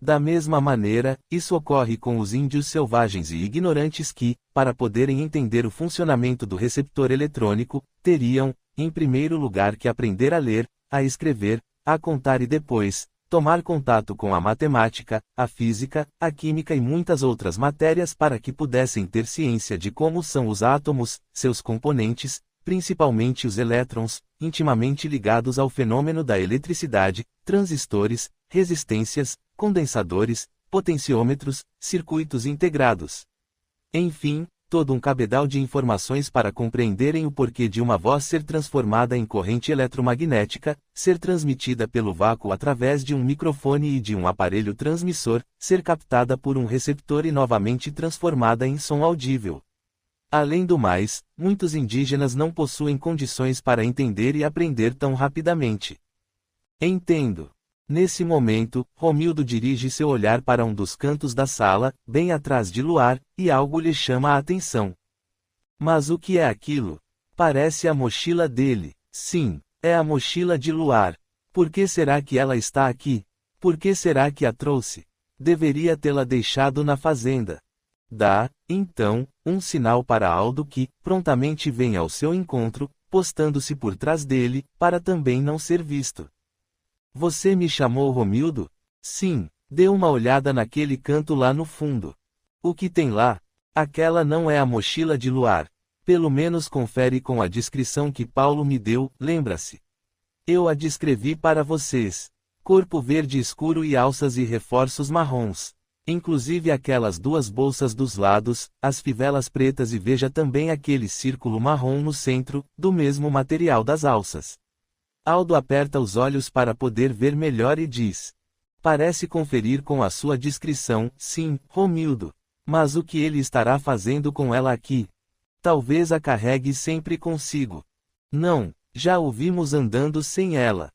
Da mesma maneira, isso ocorre com os índios selvagens e ignorantes que, para poderem entender o funcionamento do receptor eletrônico, teriam, em primeiro lugar que aprender a ler, a escrever, a contar e depois, tomar contato com a matemática, a física, a química e muitas outras matérias para que pudessem ter ciência de como são os átomos, seus componentes, principalmente os elétrons, intimamente ligados ao fenômeno da eletricidade, transistores, resistências, condensadores, potenciômetros, circuitos integrados. Enfim, todo um cabedal de informações para compreenderem o porquê de uma voz ser transformada em corrente eletromagnética, ser transmitida pelo vácuo através de um microfone e de um aparelho transmissor, ser captada por um receptor e novamente transformada em som audível. Além do mais, muitos indígenas não possuem condições para entender e aprender tão rapidamente. Entendo. Nesse momento, Romildo dirige seu olhar para um dos cantos da sala, bem atrás de Luar, e algo lhe chama a atenção. Mas o que é aquilo? Parece a mochila dele. Sim, é a mochila de Luar. Por que será que ela está aqui? Por que será que a trouxe? Deveria tê-la deixado na fazenda. Dá, então, um sinal para Aldo que, prontamente vem ao seu encontro, postando-se por trás dele, para também não ser visto. Você me chamou Romildo? Sim, dê uma olhada naquele canto lá no fundo. O que tem lá? Aquela não é a mochila de Luar. Pelo menos confere com a descrição que Paulo me deu, lembra-se? Eu a descrevi para vocês. Corpo verde escuro e alças e reforços marrons. Inclusive aquelas duas bolsas dos lados, as fivelas pretas e veja também aquele círculo marrom no centro, do mesmo material das alças. Aldo aperta os olhos para poder ver melhor e diz. Parece conferir com a sua descrição, sim, Romildo. Mas o que ele estará fazendo com ela aqui? Talvez a carregue sempre consigo. Não, já o vimos andando sem ela.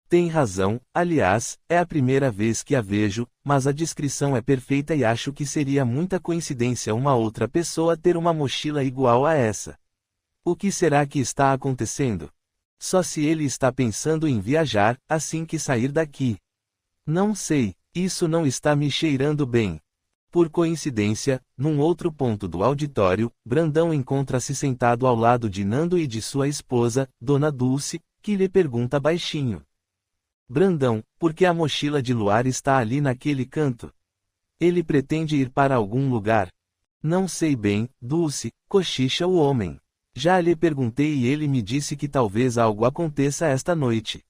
Tem razão, aliás, é a primeira vez que a vejo, mas a descrição é perfeita e acho que seria muita coincidência uma outra pessoa ter uma mochila igual a essa. O que será que está acontecendo? Só se ele está pensando em viajar, assim que sair daqui. Não sei, isso não está me cheirando bem. Por coincidência, num outro ponto do auditório, Brandão encontra-se sentado ao lado de Nando e de sua esposa, Dona Dulce, que lhe pergunta baixinho. Brandão, por que a mochila de Luar está ali naquele canto? Ele pretende ir para algum lugar? Não sei bem, Dulce, cochicha o homem. Já lhe perguntei e ele me disse que talvez algo aconteça esta noite.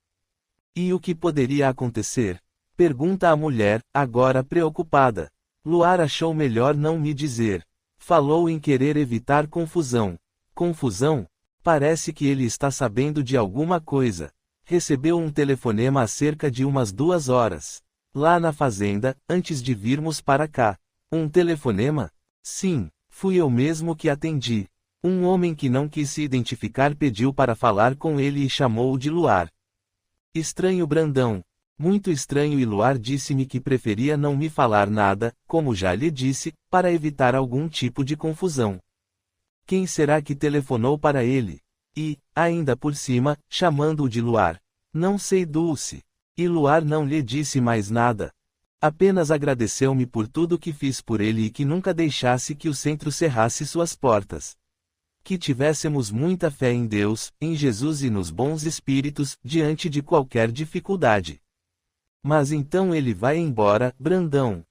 E o que poderia acontecer? Pergunta a mulher, agora preocupada. Luar achou melhor não me dizer. Falou em querer evitar confusão. Confusão? Parece que ele está sabendo de alguma coisa. Recebeu um telefonema há cerca de umas 2 horas. Lá na fazenda, antes de virmos para cá. Um telefonema? Sim, fui eu mesmo que atendi. Um homem que não quis se identificar pediu para falar com ele e chamou-o de Luar. Estranho Brandão. Muito estranho e Luar disse-me que preferia não me falar nada, como já lhe disse, para evitar algum tipo de confusão. Quem será que telefonou para ele? E, ainda por cima, chamando-o de Luar. Não sei Dulce. E Luar não lhe disse mais nada. Apenas agradeceu-me por tudo que fiz por ele e que nunca deixasse que o centro cerrasse suas portas. Que tivéssemos muita fé em Deus, em Jesus e nos bons espíritos, diante de qualquer dificuldade. Mas então ele vai embora, Brandão.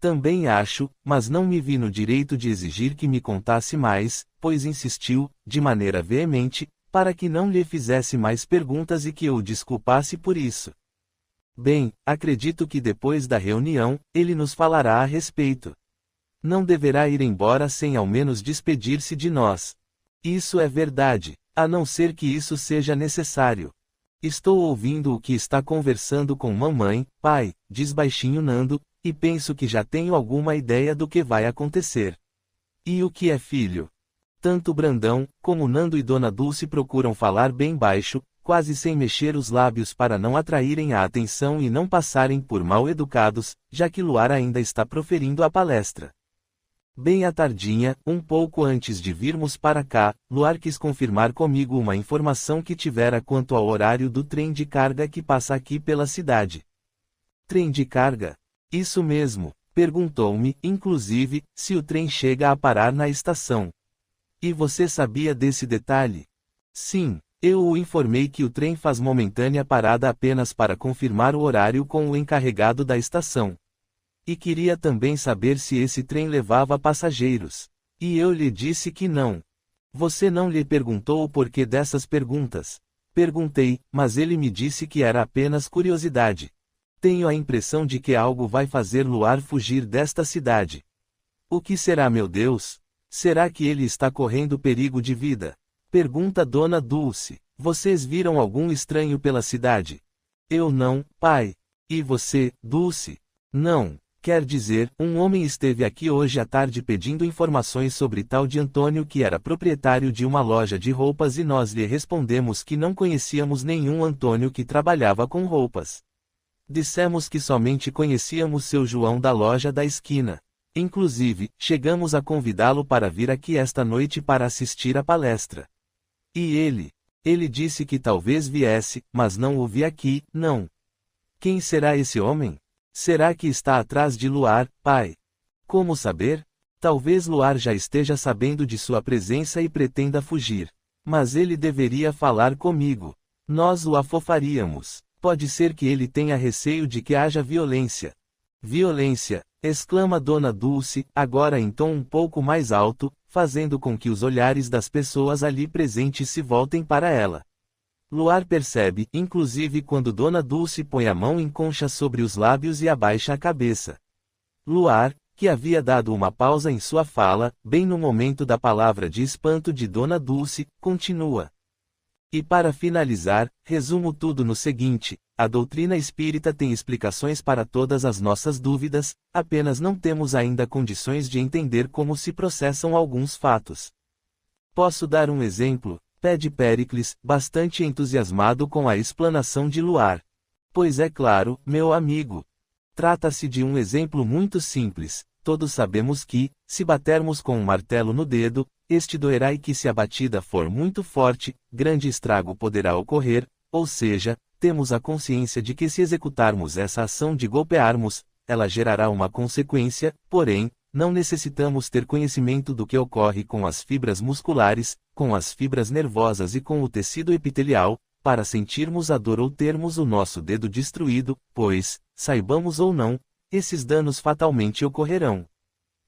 Também acho, mas não me vi no direito de exigir que me contasse mais, pois insistiu, de maneira veemente, para que não lhe fizesse mais perguntas e que eu o desculpasse por isso. Bem, acredito que depois da reunião, ele nos falará a respeito. Não deverá ir embora sem ao menos despedir-se de nós. Isso é verdade, a não ser que isso seja necessário. Estou ouvindo o que está conversando com mamãe, pai, diz baixinho Nando, e penso que já tenho alguma ideia do que vai acontecer. E o que é filho? Tanto Brandão, como Nando e Dona Dulce procuram falar bem baixo, quase sem mexer os lábios para não atraírem a atenção e não passarem por mal educados, já que Luar ainda está proferindo a palestra. Bem à tardinha, um pouco antes de virmos para cá, Luar quis confirmar comigo uma informação que tivera quanto ao horário do trem de carga que passa aqui pela cidade. Trem de carga? Isso mesmo, perguntou-me, inclusive, se o trem chega a parar na estação. E você sabia desse detalhe? Sim, eu o informei que o trem faz momentânea parada apenas para confirmar o horário com o encarregado da estação. E queria também saber se esse trem levava passageiros. E eu lhe disse que não. Você não lhe perguntou o porquê dessas perguntas? Perguntei, mas ele me disse que era apenas curiosidade. Tenho a impressão de que algo vai fazer Luar fugir desta cidade. O que será, meu Deus? Será que ele está correndo perigo de vida? Pergunta Dona Dulce. Vocês viram algum estranho pela cidade? Eu não, pai. E você, Dulce? Não. Quer dizer, um homem esteve aqui hoje à tarde pedindo informações sobre tal de Antônio que era proprietário de uma loja de roupas e nós lhe respondemos que não conhecíamos nenhum Antônio que trabalhava com roupas. Dissemos que somente conhecíamos seu João da loja da esquina. Inclusive, chegamos a convidá-lo para vir aqui esta noite para assistir à palestra. E ele disse que talvez viesse, mas não o vi aqui, não. Quem será esse homem? Será que está atrás de Luar, pai? Como saber? Talvez Luar já esteja sabendo de sua presença e pretenda fugir. Mas ele deveria falar comigo. Nós o afofaríamos. Pode ser que ele tenha receio de que haja violência. Violência! Exclama Dona Dulce, agora em tom um pouco mais alto, fazendo com que os olhares das pessoas ali presentes se voltem para ela. Luar percebe, inclusive quando Dona Dulce põe a mão em concha sobre os lábios e abaixa a cabeça. Luar, que havia dado uma pausa em sua fala, bem no momento da palavra de espanto de Dona Dulce, continua. E para finalizar, resumo tudo no seguinte: a doutrina espírita tem explicações para todas as nossas dúvidas, apenas não temos ainda condições de entender como se processam alguns fatos. Posso dar um exemplo? Pede Péricles, bastante entusiasmado com a explanação de Luar. Pois é claro, meu amigo. Trata-se de um exemplo muito simples. Todos sabemos que, se batermos com um martelo no dedo, este doerá e que se a batida for muito forte, grande estrago poderá ocorrer, ou seja, temos a consciência de que se executarmos essa ação de golpearmos, ela gerará uma consequência, porém, não necessitamos ter conhecimento do que ocorre com as fibras musculares, com as fibras nervosas e com o tecido epitelial, para sentirmos a dor ou termos o nosso dedo destruído, pois, saibamos ou não, esses danos fatalmente ocorrerão.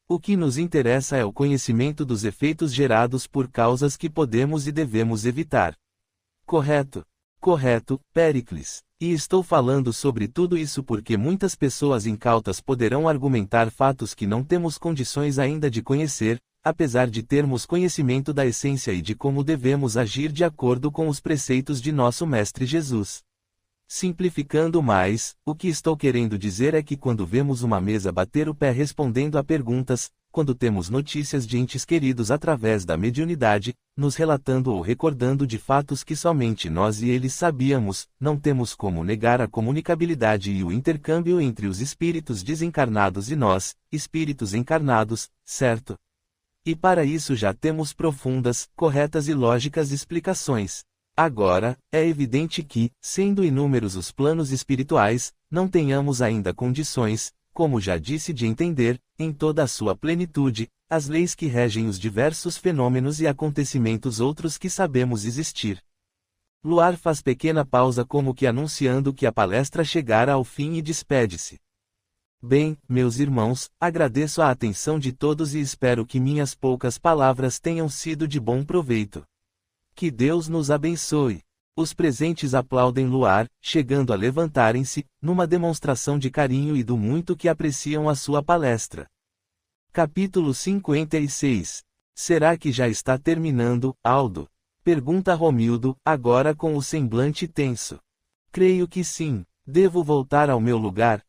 O que nos interessa é o conhecimento dos efeitos gerados por causas que podemos e devemos evitar. Correto? Correto, Péricles. E estou falando sobre tudo isso porque muitas pessoas incautas poderão argumentar fatos que não temos condições ainda de conhecer, apesar de termos conhecimento da essência e de como devemos agir de acordo com os preceitos de nosso Mestre Jesus. Simplificando mais, o que estou querendo dizer é que quando vemos uma mesa bater o pé respondendo a perguntas, quando temos notícias de entes queridos através da mediunidade, nos relatando ou recordando de fatos que somente nós e eles sabíamos, não temos como negar a comunicabilidade e o intercâmbio entre os espíritos desencarnados e nós, espíritos encarnados, certo? E para isso já temos profundas, corretas e lógicas explicações. Agora, é evidente que, sendo inúmeros os planos espirituais, não tenhamos ainda condições, como já disse, de entender, em toda a sua plenitude, as leis que regem os diversos fenômenos e acontecimentos outros que sabemos existir. Luar faz pequena pausa como que anunciando que a palestra chegara ao fim e despede-se. Bem, meus irmãos, agradeço a atenção de todos e espero que minhas poucas palavras tenham sido de bom proveito. Que Deus nos abençoe. Os presentes aplaudem Luar, chegando a levantarem-se, numa demonstração de carinho e do muito que apreciam a sua palestra. Capítulo 56. Será que já está terminando, Aldo? Pergunta Romildo, agora com o semblante tenso. Creio que sim. Devo voltar ao meu lugar?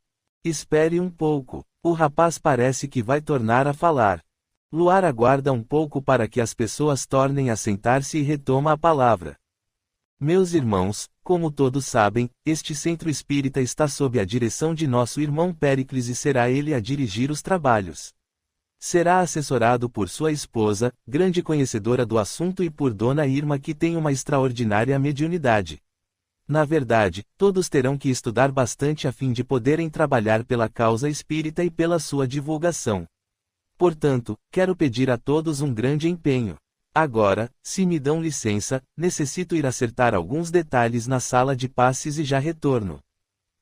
Espere um pouco. O rapaz parece que vai tornar a falar. Luar aguarda um pouco para que as pessoas tornem a sentar-se e retoma a palavra. Meus irmãos, como todos sabem, este centro espírita está sob a direção de nosso irmão Péricles e será ele a dirigir os trabalhos. Será assessorado por sua esposa, grande conhecedora do assunto, e por Dona Irma, que tem uma extraordinária mediunidade. Na verdade, todos terão que estudar bastante a fim de poderem trabalhar pela causa espírita e pela sua divulgação. Portanto, quero pedir a todos um grande empenho. Agora, se me dão licença, necessito ir acertar alguns detalhes na sala de passes e já retorno.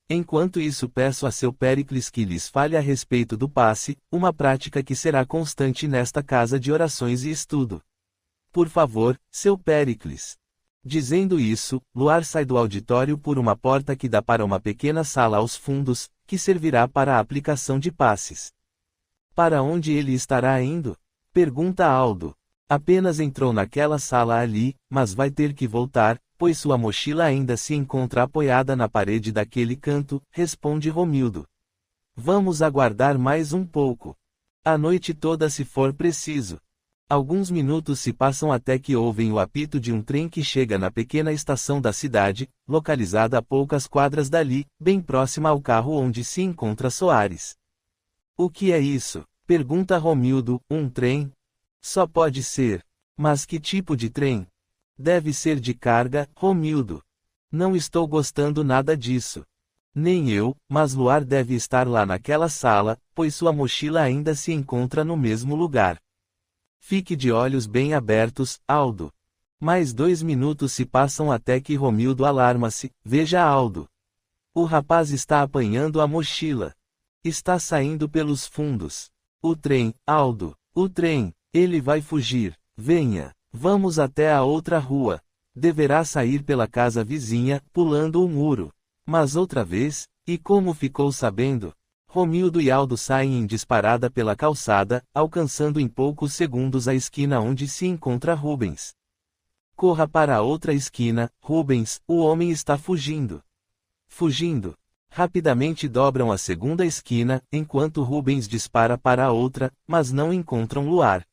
Enquanto isso, peço a seu Péricles que lhes fale a respeito do passe, uma prática que será constante nesta casa de orações e estudo. Por favor, seu Péricles. Dizendo isso, Luar sai do auditório por uma porta que dá para uma pequena sala aos fundos, que servirá para a aplicação de passes. Para onde ele estará indo? Pergunta Aldo. Apenas entrou naquela sala ali, mas vai ter que voltar, pois sua mochila ainda se encontra apoiada na parede daquele canto, responde Romildo. Vamos aguardar mais um pouco. A noite toda, se for preciso. Alguns minutos se passam até que ouvem o apito de um trem que chega na pequena estação da cidade, localizada a poucas quadras dali, bem próxima ao carro onde se encontra Soares. O que é isso? Pergunta Romildo. Um trem? Só pode ser. Mas que tipo de trem? Deve ser de carga, Romildo. Não estou gostando nada disso. Nem eu, mas Luar deve estar lá naquela sala, pois sua mochila ainda se encontra no mesmo lugar. Fique de olhos bem abertos, Aldo. Mais 2 minutos se passam até que Romildo alarma-se. Veja, Aldo. O rapaz está apanhando a mochila. Está saindo pelos fundos. O trem, Aldo. O trem. Ele vai fugir. Venha. Vamos até a outra rua. Deverá sair pela casa vizinha, pulando o muro. Mas outra vez? E como ficou sabendo? Romildo e Aldo saem em disparada pela calçada, alcançando em poucos segundos a esquina onde se encontra Rubens. Corra para a outra esquina, Rubens, o homem está fugindo. Fugindo. Rapidamente dobram a segunda esquina, enquanto Rubens dispara para a outra, mas não encontram Luar.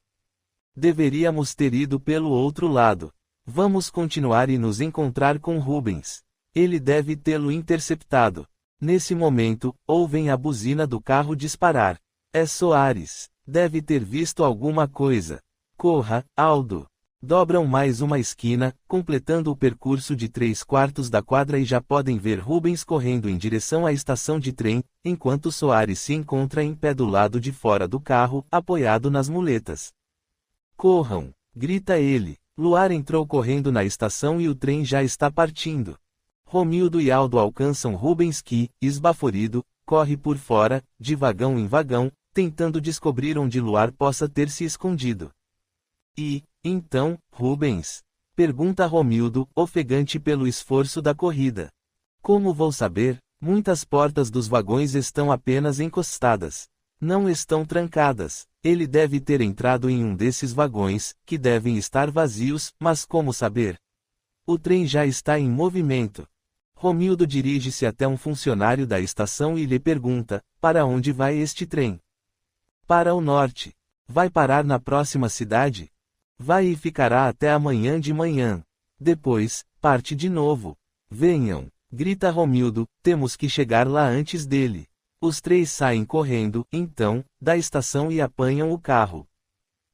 Deveríamos ter ido pelo outro lado. Vamos continuar e nos encontrar com Rubens. Ele deve tê-lo interceptado. Nesse momento, ouvem a buzina do carro disparar. É Soares. Deve ter visto alguma coisa. Corra, Aldo. Dobram mais uma esquina, completando o percurso de 3/4 da quadra e já podem ver Rubens correndo em direção à estação de trem, enquanto Soares se encontra em pé do lado de fora do carro, apoiado nas muletas. Corram! Grita ele. Luar entrou correndo na estação e o trem já está partindo. Romildo e Aldo alcançam Rubens que, esbaforido, corre por fora, de vagão em vagão, tentando descobrir onde Luar possa ter se escondido. E, então, Rubens? Pergunta Romildo, ofegante pelo esforço da corrida. Como vou saber? Muitas portas dos vagões estão apenas encostadas. Não estão trancadas. Ele deve ter entrado em um desses vagões, que devem estar vazios, mas como saber? O trem já está em movimento. Romildo dirige-se até um funcionário da estação e lhe pergunta: para onde vai este trem? Para o norte. Vai parar na próxima cidade? Vai e ficará até amanhã de manhã. Depois, parte de novo. Venham, grita Romildo, temos que chegar lá antes dele. Os 3 saem correndo, então, da estação e apanham o carro.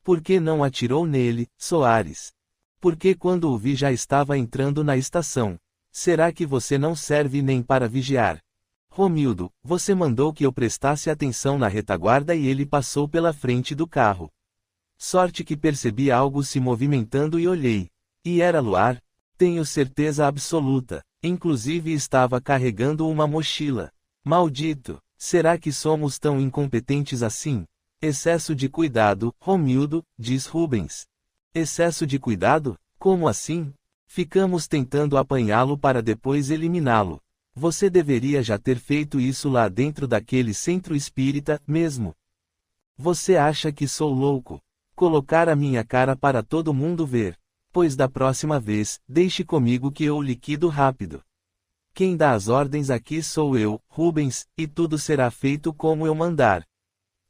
Por que não atirou nele, Soares? Porque quando o vi já estava entrando na estação. Será que você não serve nem para vigiar? Romildo, você mandou que eu prestasse atenção na retaguarda e ele passou pela frente do carro. Sorte que percebi algo se movimentando e olhei. E era Luar? Tenho certeza absoluta. Inclusive estava carregando uma mochila. Maldito! Será que somos tão incompetentes assim? Excesso de cuidado, Romildo, diz Rubens. Excesso de cuidado? Como assim? Ficamos tentando apanhá-lo para depois eliminá-lo. Você deveria já ter feito isso lá dentro daquele centro espírita, mesmo. Você acha que sou louco? Colocar a minha cara para todo mundo ver. Pois da próxima vez, deixe comigo que eu o liquido rápido. Quem dá as ordens aqui sou eu, Rubens, e tudo será feito como eu mandar.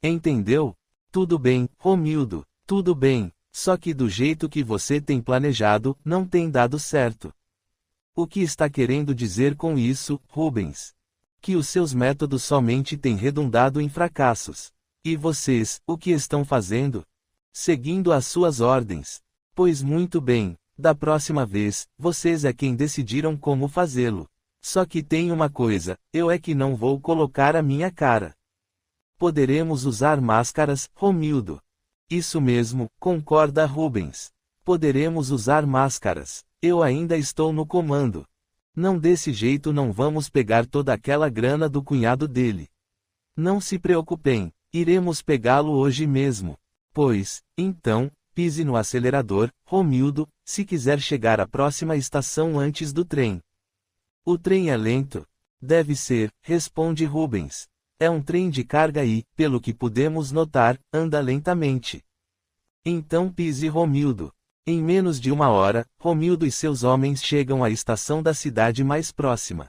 Entendeu? Tudo bem, Romildo, tudo bem, só que do jeito que você tem planejado, não tem dado certo. O que está querendo dizer com isso, Rubens? Que os seus métodos somente têm redundado em fracassos. E vocês, o que estão fazendo? Seguindo as suas ordens. Pois muito bem, da próxima vez, vocês é quem decidiram como fazê-lo. Só que tem uma coisa, eu é que não vou colocar a minha cara. Poderemos usar máscaras, Romildo. Isso mesmo, concorda Rubens. Poderemos usar máscaras. Eu ainda estou no comando. Não desse jeito não vamos pegar toda aquela grana do cunhado dele. Não se preocupem, iremos pegá-lo hoje mesmo. Pois, então, pise no acelerador, Romildo, se quiser chegar à próxima estação antes do trem. O trem é lento? Deve ser, responde Rubens. É um trem de carga e, pelo que pudemos notar, anda lentamente. Então pise Romildo. Em menos de 1 hora, Romildo e seus homens chegam à estação da cidade mais próxima.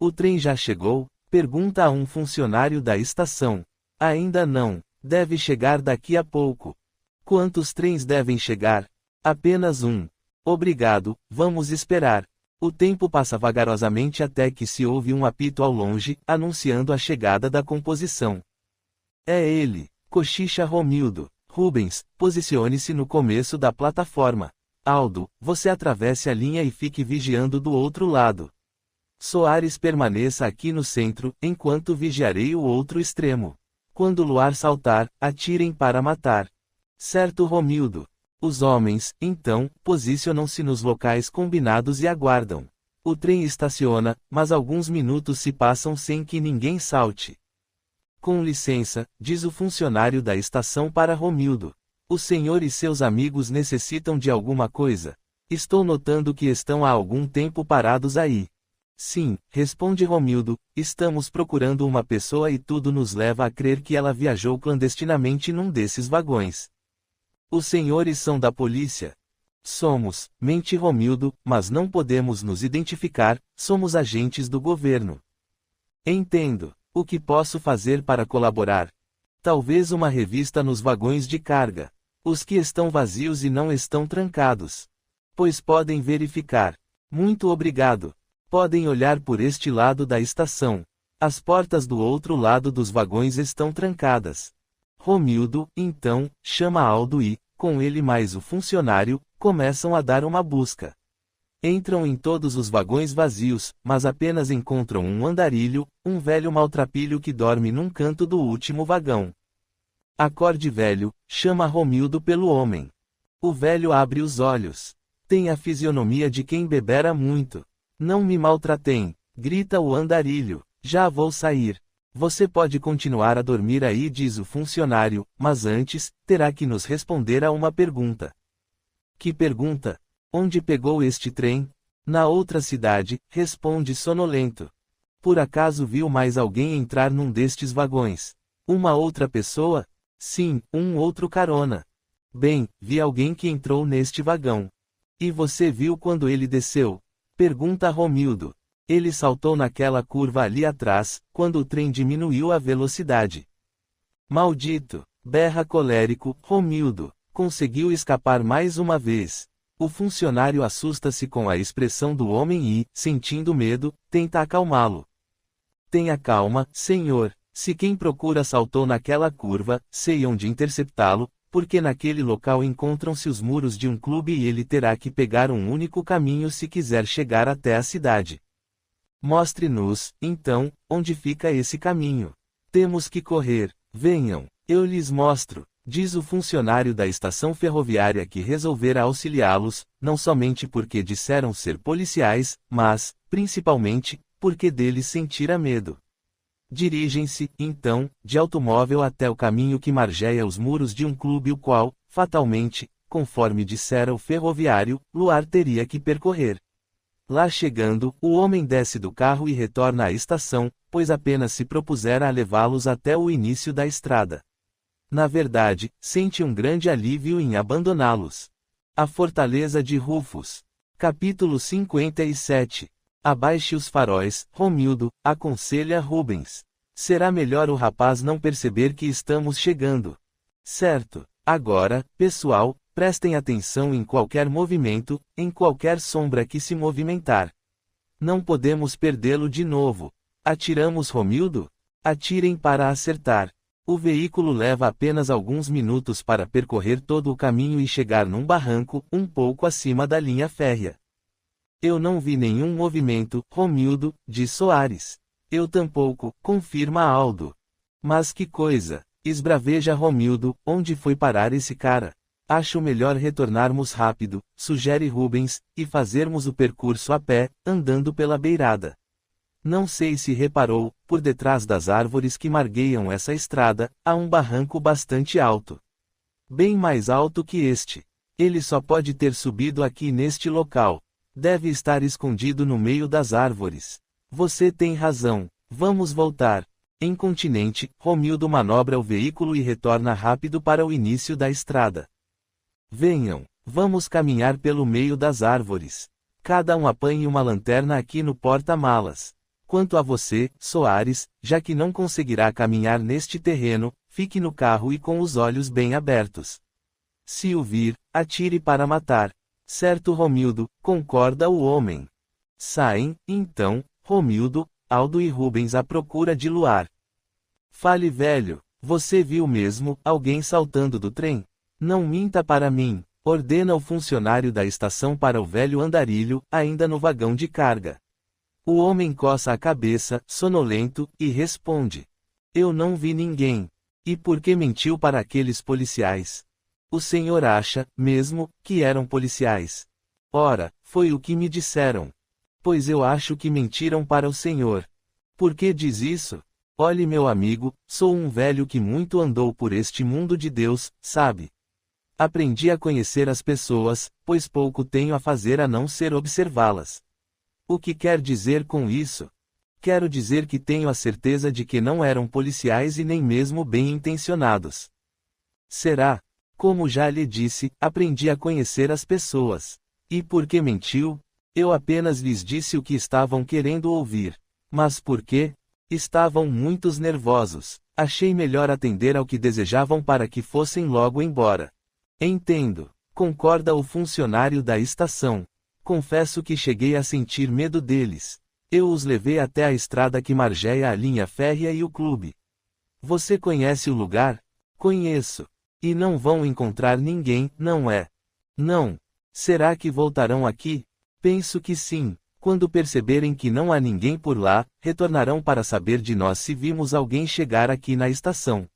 O trem já chegou? Pergunta a um funcionário da estação. Ainda não, deve chegar daqui a pouco. Quantos trens devem chegar? Apenas um. Obrigado, vamos esperar. O tempo passa vagarosamente até que se ouve um apito ao longe, anunciando a chegada da composição. É ele, cochicha Romildo. Rubens, posicione-se no começo da plataforma. Aldo, você atravesse a linha e fique vigiando do outro lado. Soares permaneça aqui no centro, enquanto vigiarei o outro extremo. Quando o luar saltar, atirem para matar. Certo Romildo. Os homens, então, posicionam-se nos locais combinados e aguardam. O trem estaciona, mas alguns minutos se passam sem que ninguém salte. Com licença, diz o funcionário da estação para Romildo. O senhor e seus amigos necessitam de alguma coisa? Estou notando que estão há algum tempo parados aí. Sim, responde Romildo, estamos procurando uma pessoa e tudo nos leva a crer que ela viajou clandestinamente num desses vagões. Os senhores são da polícia? Somos, mente Romildo, mas não podemos nos identificar, somos agentes do governo. Entendo. O que posso fazer para colaborar? Talvez uma revista nos vagões de carga. Os que estão vazios e não estão trancados. Pois podem verificar. Muito obrigado. Podem olhar por este lado da estação. As portas do outro lado dos vagões estão trancadas. Romildo, então, chama Aldo e, com ele mais o funcionário, começam a dar uma busca. Entram em todos os vagões vazios, mas apenas encontram um andarilho, um velho maltrapilho que dorme num canto do último vagão. Acorde velho, chama Romildo pelo homem. O velho abre os olhos. Tem a fisionomia de quem bebera muito. Não me maltratem, grita o andarilho. Já vou sair. Você pode continuar a dormir aí, diz o funcionário, mas antes, terá que nos responder a uma pergunta. Que pergunta? Onde pegou este trem? Na outra cidade, responde sonolento. Por acaso viu mais alguém entrar num destes vagões? Uma outra pessoa? Sim, um outro carona. Bem, vi alguém que entrou neste vagão. E você viu quando ele desceu? Pergunta Romildo. Ele saltou naquela curva ali atrás, quando o trem diminuiu a velocidade. Maldito! Berra colérico, Romildo. Conseguiu escapar mais uma vez. O funcionário assusta-se com a expressão do homem e, sentindo medo, tenta acalmá-lo. Tenha calma, senhor. Se quem procura saltou naquela curva, sei onde interceptá-lo, porque naquele local encontram-se os muros de um clube e ele terá que pegar um único caminho se quiser chegar até a cidade. Mostre-nos, então, onde fica esse caminho. Temos que correr. Venham, eu lhes mostro, diz o funcionário da estação ferroviária que resolvera auxiliá-los, não somente porque disseram ser policiais, mas, principalmente, porque deles sentira medo. Dirigem-se, então, de automóvel até o caminho que margeia os muros de um clube o qual, fatalmente, conforme dissera o ferroviário, Luar teria que percorrer. Lá chegando, o homem desce do carro e retorna à estação, pois apenas se propusera a levá-los até o início da estrada. Na verdade, sente um grande alívio em abandoná-los. A Fortaleza de Rufus. Capítulo 57. Abaixe os faróis, Romildo, aconselha Rubens. Será melhor o rapaz não perceber que estamos chegando. Certo. Agora, pessoal, prestem atenção em qualquer movimento, em qualquer sombra que se movimentar. Não podemos perdê-lo de novo. Atiramos, Romildo? Atirem para acertar. O veículo leva apenas alguns minutos para percorrer todo o caminho e chegar num barranco, um pouco acima da linha férrea. Eu não vi nenhum movimento, Romildo, diz Soares. Eu tampouco, confirma Aldo. Mas que coisa! Esbraveja Romildo, onde foi parar esse cara? Acho melhor retornarmos rápido, sugere Rubens, e fazermos o percurso a pé, andando pela beirada. Não sei se reparou, por detrás das árvores que margueiam essa estrada, há um barranco bastante alto. Bem mais alto que este. Ele só pode ter subido aqui neste local. Deve estar escondido no meio das árvores. Você tem razão. Vamos voltar. Incontinente, Romildo manobra o veículo e retorna rápido para o início da estrada. Venham, vamos caminhar pelo meio das árvores. Cada um apanhe uma lanterna aqui no porta-malas. Quanto a você, Soares, já que não conseguirá caminhar neste terreno, fique no carro e com os olhos bem abertos. Se o vir, atire para matar. Certo, Romildo, concorda o homem. Saem, então, Romildo, Aldo e Rubens à procura de Luar. Fale, velho, você viu mesmo alguém saltando do trem? Não minta para mim, ordena o funcionário da estação para o velho andarilho, ainda no vagão de carga. O homem coça a cabeça, sonolento, e responde: Eu não vi ninguém. E por que mentiu para aqueles policiais? O senhor acha, mesmo, que eram policiais? Ora, foi o que me disseram. Pois eu acho que mentiram para o senhor. Por que diz isso? Olhe, meu amigo, sou um velho que muito andou por este mundo de Deus, sabe? Aprendi a conhecer as pessoas, pois pouco tenho a fazer a não ser observá-las. O que quer dizer com isso? Quero dizer que tenho a certeza de que não eram policiais e nem mesmo bem-intencionados. Será? Como já lhe disse, aprendi a conhecer as pessoas. E por que mentiu? Eu apenas lhes disse o que estavam querendo ouvir. Mas por quê? Estavam muito nervosos. Achei melhor atender ao que desejavam para que fossem logo embora. Entendo. Concorda o funcionário da estação. Confesso que cheguei a sentir medo deles. Eu os levei até a estrada que margeia a linha férrea e o clube. Você conhece o lugar? Conheço. E não vão encontrar ninguém, não é? Não. Será que voltarão aqui? Penso que sim. Quando perceberem que não há ninguém por lá, retornarão para saber de nós se vimos alguém chegar aqui na estação.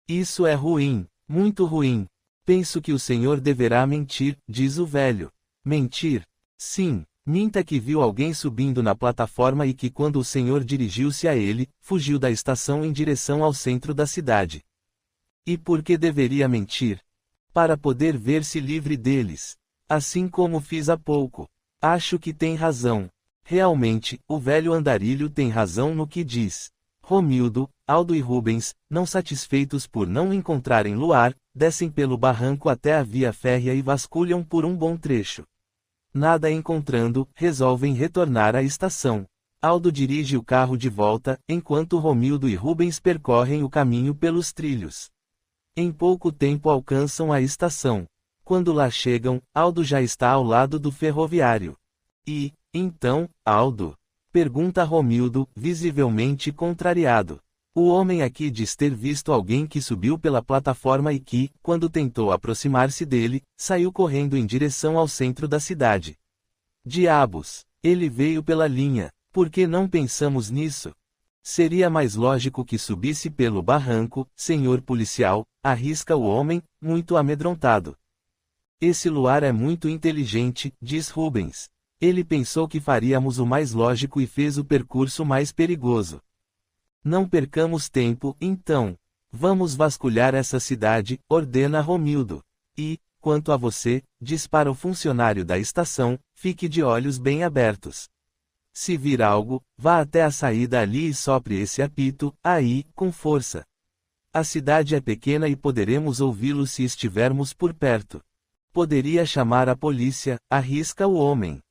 Isso é ruim, muito ruim. Penso que o senhor deverá mentir, diz o velho. Mentir? Sim, minta que viu alguém subindo na plataforma e que quando o senhor dirigiu-se a ele, fugiu da estação em direção ao centro da cidade. E por que deveria mentir? Para poder ver-se livre deles. Assim como fiz há pouco. Acho que tem razão. Realmente, o velho andarilho tem razão no que diz. Romildo, Aldo e Rubens, não satisfeitos por não encontrarem Luar, descem pelo barranco até a via férrea e vasculham por um bom trecho. Nada encontrando, resolvem retornar à estação. Aldo dirige o carro de volta, enquanto Romildo e Rubens percorrem o caminho pelos trilhos. Em pouco tempo alcançam a estação. Quando lá chegam, Aldo já está ao lado do ferroviário. E, então, Aldo? Pergunta Romildo, visivelmente contrariado. O homem aqui diz ter visto alguém que subiu pela plataforma e que, quando tentou aproximar-se dele, saiu correndo em direção ao centro da cidade. Diabos! Ele veio pela linha. Por que não pensamos nisso? Seria mais lógico que subisse pelo barranco, senhor policial, arrisca o homem, muito amedrontado. Esse Luar é muito inteligente, diz Rubens. Ele pensou que faríamos o mais lógico e fez o percurso mais perigoso. Não percamos tempo, então. Vamos vasculhar essa cidade, ordena Romildo. E, quanto a você, diz para o funcionário da estação, fique de olhos bem abertos. Se vir algo, vá até a saída ali e sopre esse apito, aí, com força. A cidade é pequena e poderemos ouvi-lo se estivermos por perto. Poderia chamar a polícia, arrisca o homem.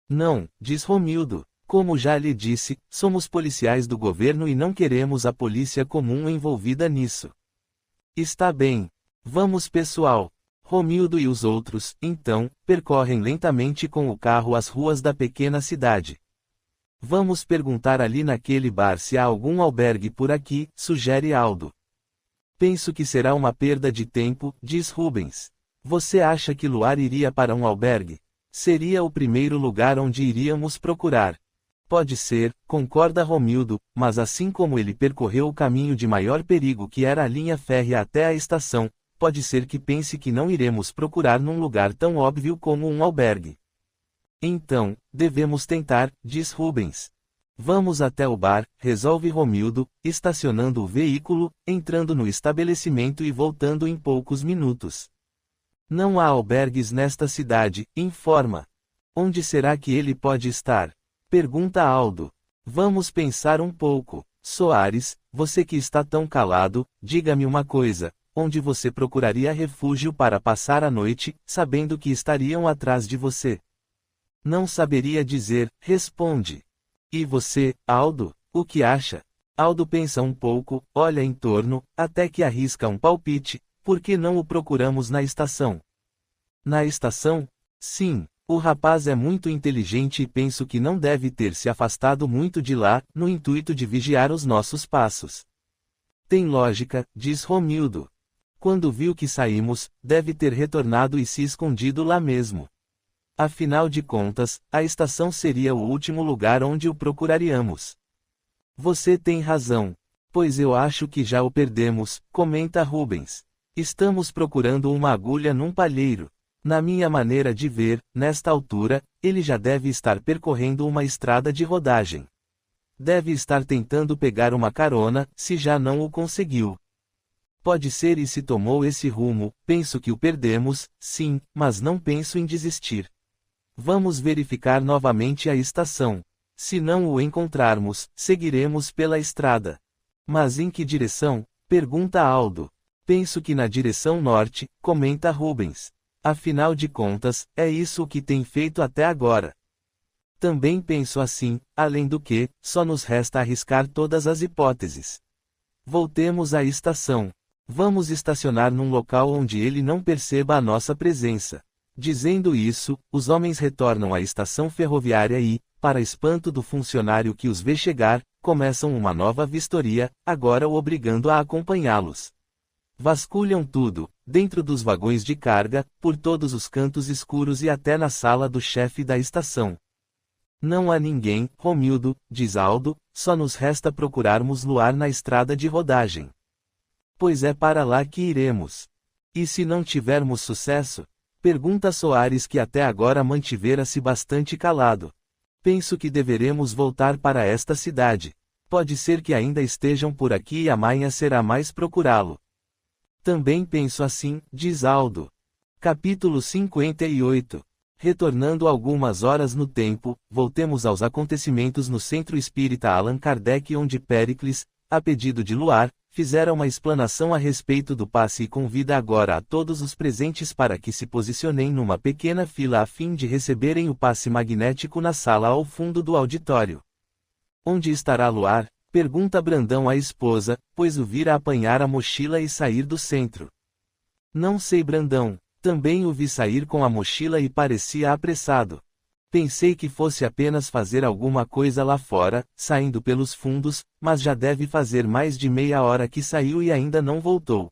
Não, diz Romildo. Como já lhe disse, somos policiais do governo e não queremos a polícia comum envolvida nisso. Está bem. Vamos, pessoal. Romildo e os outros, então, percorrem lentamente com o carro as ruas da pequena cidade. Vamos perguntar ali naquele bar se há algum albergue por aqui, sugere Aldo. Penso que será uma perda de tempo, diz Rubens. Você acha que Luar iria para um albergue? Seria o primeiro lugar onde iríamos procurar. Pode ser, concorda Romildo, mas assim como ele percorreu o caminho de maior perigo que era a linha férrea até a estação, pode ser que pense que não iremos procurar num lugar tão óbvio como um albergue. Então, devemos tentar, diz Rubens. Vamos até o bar, resolve Romildo, estacionando o veículo, entrando no estabelecimento e voltando em poucos minutos. Não há albergues nesta cidade, informa. Onde será que ele pode estar? Pergunta Aldo. Vamos pensar um pouco. Soares, você que está tão calado, diga-me uma coisa, onde você procuraria refúgio para passar a noite, sabendo que estariam atrás de você? Não saberia dizer, responde. E você, Aldo, o que acha? Aldo pensa um pouco, olha em torno, até que arrisca um palpite, por que não o procuramos na estação? Na estação? Sim, o rapaz é muito inteligente e penso que não deve ter se afastado muito de lá, no intuito de vigiar os nossos passos. Tem lógica, diz Romildo. Quando viu que saímos, deve ter retornado e se escondido lá mesmo. Afinal de contas, a estação seria o último lugar onde o procuraríamos. Você tem razão. Pois eu acho que já o perdemos, comenta Rubens. Estamos procurando uma agulha num palheiro. Na minha maneira de ver, nesta altura, ele já deve estar percorrendo uma estrada de rodagem. Deve estar tentando pegar uma carona, se já não o conseguiu. Pode ser e se tomou esse rumo, penso que o perdemos, sim, mas não penso em desistir. Vamos verificar novamente a estação. Se não o encontrarmos, seguiremos pela estrada. Mas em que direção? Pergunta Aldo. Penso que na direção norte, comenta Rubens. Afinal de contas, é isso o que tem feito até agora. Também penso assim, além do que, só nos resta arriscar todas as hipóteses. Voltemos à estação. Vamos estacionar num local onde ele não perceba a nossa presença. Dizendo isso, os homens retornam à estação ferroviária e, para espanto do funcionário que os vê chegar, começam uma nova vistoria, agora o obrigando a acompanhá-los. Vasculham tudo, dentro dos vagões de carga, por todos os cantos escuros e até na sala do chefe da estação. Não há ninguém, Romildo, diz Aldo, só nos resta procurarmos Luar na estrada de rodagem. Pois é para lá que iremos. E se não tivermos sucesso? Pergunta Soares que até agora mantivera-se bastante calado. Penso que deveremos voltar para esta cidade. Pode ser que ainda estejam por aqui e amanhã será mais procurá-lo. Também penso assim, diz Aldo. Capítulo 58. Retornando algumas horas no tempo, voltemos aos acontecimentos no Centro Espírita Allan Kardec onde Péricles, a pedido de Luar, fizera uma explanação a respeito do passe e convida agora a todos os presentes para que se posicionem numa pequena fila a fim de receberem o passe magnético na sala ao fundo do auditório. Onde estará Luar? Pergunta Brandão à esposa, pois o vira apanhar a mochila e sair do centro. Não sei Brandão, também o vi sair com a mochila e parecia apressado. Pensei que fosse apenas fazer alguma coisa lá fora, saindo pelos fundos, mas já deve fazer mais de meia hora que saiu e ainda não voltou.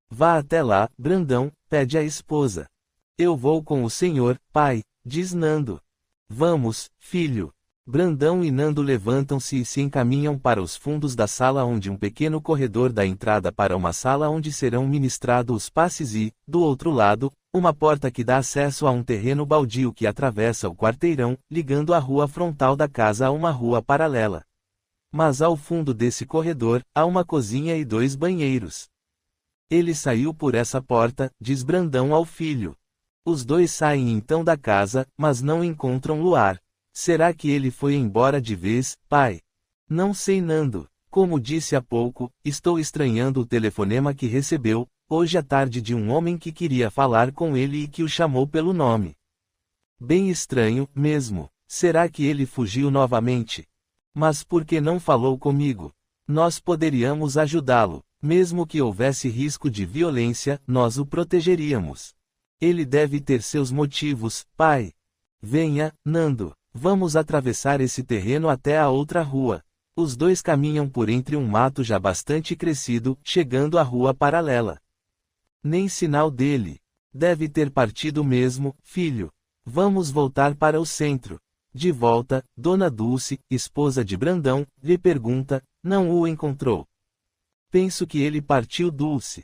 Vá até lá, Brandão, pede a esposa. Eu vou com o senhor, pai, diz Nando. Vamos, filho. Brandão e Nando levantam-se e se encaminham para os fundos da sala onde um pequeno corredor dá entrada para uma sala onde serão ministrados os passes e, do outro lado, uma porta que dá acesso a um terreno baldio que atravessa o quarteirão, ligando a rua frontal da casa a uma rua paralela. Mas ao fundo desse corredor, há uma cozinha e 2 banheiros. Ele saiu por essa porta, diz Brandão ao filho. Os dois saem então da casa, mas não encontram Luar. Será que ele foi embora de vez, pai? Não sei, Nando. Como disse há pouco, estou estranhando o telefonema que recebeu, hoje à tarde, de um homem que queria falar com ele e que o chamou pelo nome. Bem estranho, mesmo. Será que ele fugiu novamente? Mas por que não falou comigo? Nós poderíamos ajudá-lo. Mesmo que houvesse risco de violência, nós o protegeríamos. Ele deve ter seus motivos, pai. Venha, Nando. Vamos atravessar esse terreno até a outra rua. Os dois caminham por entre um mato já bastante crescido, chegando à rua paralela. Nem sinal dele. Deve ter partido mesmo, filho. Vamos voltar para o centro. De volta, Dona Dulce, esposa de Brandão, lhe pergunta: não o encontrou? Penso que ele partiu, Dulce.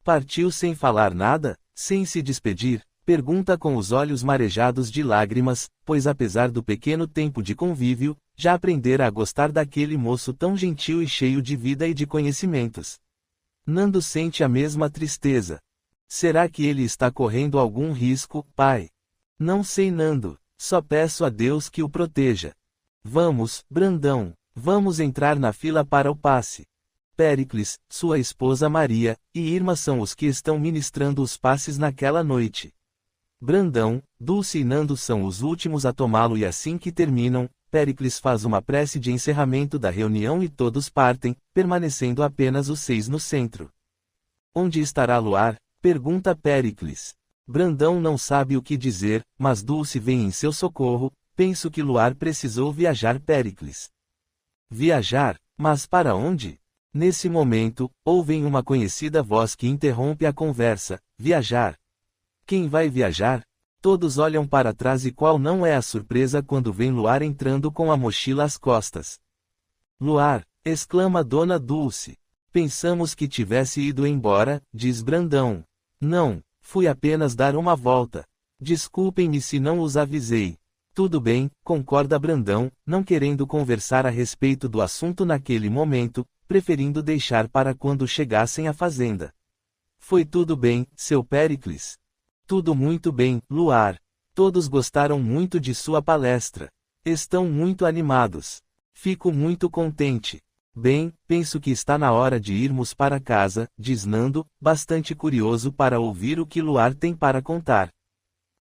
Partiu sem falar nada? Sem se despedir? Pergunta com os olhos marejados de lágrimas, pois apesar do pequeno tempo de convívio, já aprendera a gostar daquele moço tão gentil e cheio de vida e de conhecimentos. Nando sente a mesma tristeza. Será que ele está correndo algum risco, pai? Não sei, Nando. Só peço a Deus que o proteja. Vamos, Brandão. Vamos entrar na fila para o passe. Péricles, sua esposa Maria, e Irma são os que estão ministrando os passes naquela noite. Brandão, Dulce e Nando são os últimos a tomá-lo, e assim que terminam, Péricles faz uma prece de encerramento da reunião e todos partem, permanecendo apenas os 6 no centro. Onde estará Luar? Pergunta Péricles. Brandão não sabe o que dizer, mas Dulce vem em seu socorro. Penso que Luar precisou viajar, Péricles. Viajar? Mas para onde? Nesse momento, ouvem uma conhecida voz que interrompe a conversa. Viajar? Quem vai viajar? Todos olham para trás e qual não é a surpresa quando vem Luar entrando com a mochila às costas. Luar! Exclama Dona Dulce. Pensamos que tivesse ido embora, diz Brandão. Não. Fui apenas dar uma volta. Desculpem-me se não os avisei. Tudo bem, concorda Brandão, não querendo conversar a respeito do assunto naquele momento, preferindo deixar para quando chegassem à fazenda. Foi tudo bem, seu Péricles? Tudo muito bem, Luar. Todos gostaram muito de sua palestra. Estão muito animados. Fico muito contente. Bem, penso que está na hora de irmos para casa, diz Nando, bastante curioso para ouvir o que Luar tem para contar.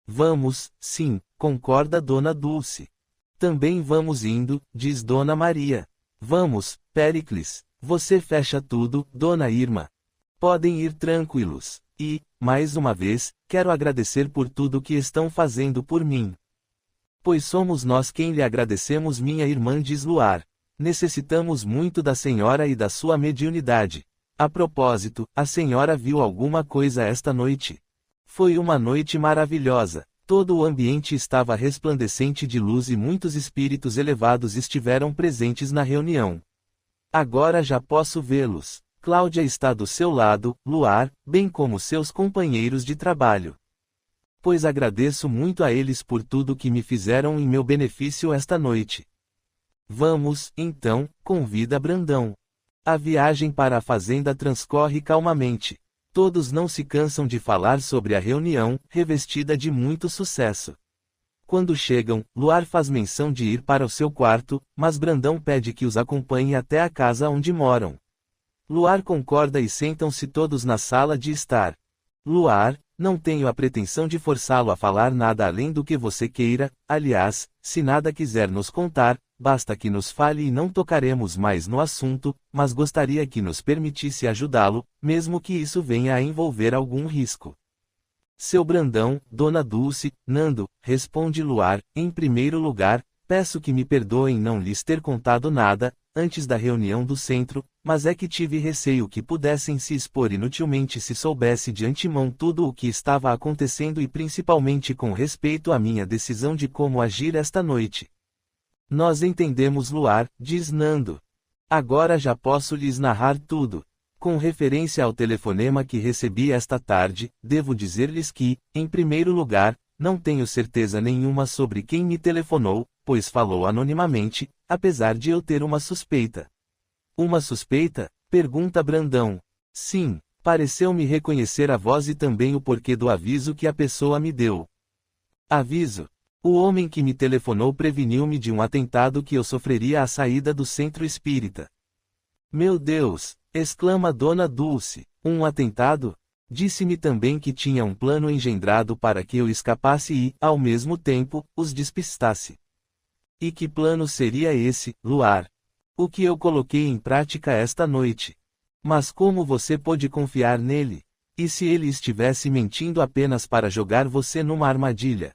Vamos, sim, concorda Dona Dulce. Também vamos indo, diz Dona Maria. Vamos, Péricles. Você fecha tudo, Dona Irma. Podem ir tranquilos. E, mais uma vez, quero agradecer por tudo que estão fazendo por mim. Pois somos nós quem lhe agradecemos, minha irmã, diz Luar. Necessitamos muito da senhora e da sua mediunidade. A propósito, a senhora viu alguma coisa esta noite? Foi uma noite maravilhosa. Todo o ambiente estava resplandecente de luz e muitos espíritos elevados estiveram presentes na reunião. Agora já posso vê-los. Cláudia está do seu lado, Luar, bem como seus companheiros de trabalho. Pois agradeço muito a eles por tudo que me fizeram em meu benefício esta noite. Vamos, então, convida Brandão. A viagem para a fazenda transcorre calmamente. Todos não se cansam de falar sobre a reunião, revestida de muito sucesso. Quando chegam, Luar faz menção de ir para o seu quarto, mas Brandão pede que os acompanhe até a casa onde moram. Luar concorda e sentam-se todos na sala de estar. Luar, não tenho a pretensão de forçá-lo a falar nada além do que você queira, aliás, se nada quiser nos contar, basta que nos fale e não tocaremos mais no assunto, mas gostaria que nos permitisse ajudá-lo, mesmo que isso venha a envolver algum risco. Seu Brandão, Dona Dulce, Nando, responde Luar, em primeiro lugar, peço que me perdoem não lhes ter contado nada, antes da reunião do centro, mas é que tive receio que pudessem se expor inutilmente se soubesse de antemão tudo o que estava acontecendo e principalmente com respeito à minha decisão de como agir esta noite. Nós entendemos, Luar, diz Nando. Agora já posso lhes narrar tudo. Com referência ao telefonema que recebi esta tarde, devo dizer-lhes que, em primeiro lugar, não tenho certeza nenhuma sobre quem me telefonou, pois falou anonimamente, apesar de eu ter uma suspeita. Uma suspeita? Pergunta Brandão. Sim, pareceu-me reconhecer a voz e também o porquê do aviso que a pessoa me deu. Aviso. O homem que me telefonou preveniu-me de um atentado que eu sofreria à saída do centro espírita. Meu Deus! Exclama Dona Dulce. Um atentado? Disse-me também que tinha um plano engendrado para que eu escapasse e, ao mesmo tempo, os despistasse. E que plano seria esse, Luar? O que eu coloquei em prática esta noite. Mas como você pôde confiar nele? E se ele estivesse mentindo apenas para jogar você numa armadilha?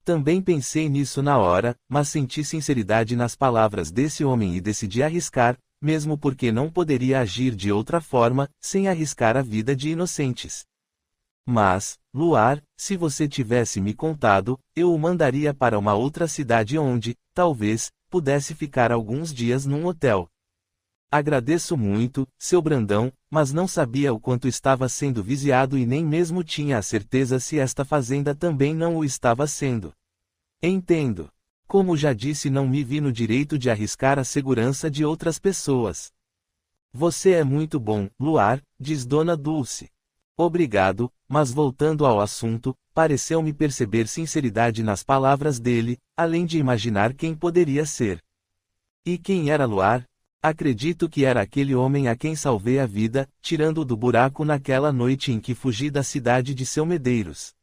Também pensei nisso na hora, mas senti sinceridade nas palavras desse homem e decidi arriscar, mesmo porque não poderia agir de outra forma, sem arriscar a vida de inocentes. Mas, Luar, se você tivesse me contado, eu o mandaria para uma outra cidade onde, talvez, pudesse ficar alguns dias num hotel. Agradeço muito, seu Brandão, mas não sabia o quanto estava sendo vigiado e nem mesmo tinha a certeza se esta fazenda também não o estava sendo. Entendo. Como já disse, não me vi no direito de arriscar a segurança de outras pessoas. Você é muito bom, Luar, diz Dona Dulce. Obrigado, mas voltando ao assunto, pareceu-me perceber sinceridade nas palavras dele, além de imaginar quem poderia ser. E quem era Luar? Acredito que era aquele homem a quem salvei a vida, tirando-o do buraco naquela noite em que fugi da cidade de Seu Medeiros.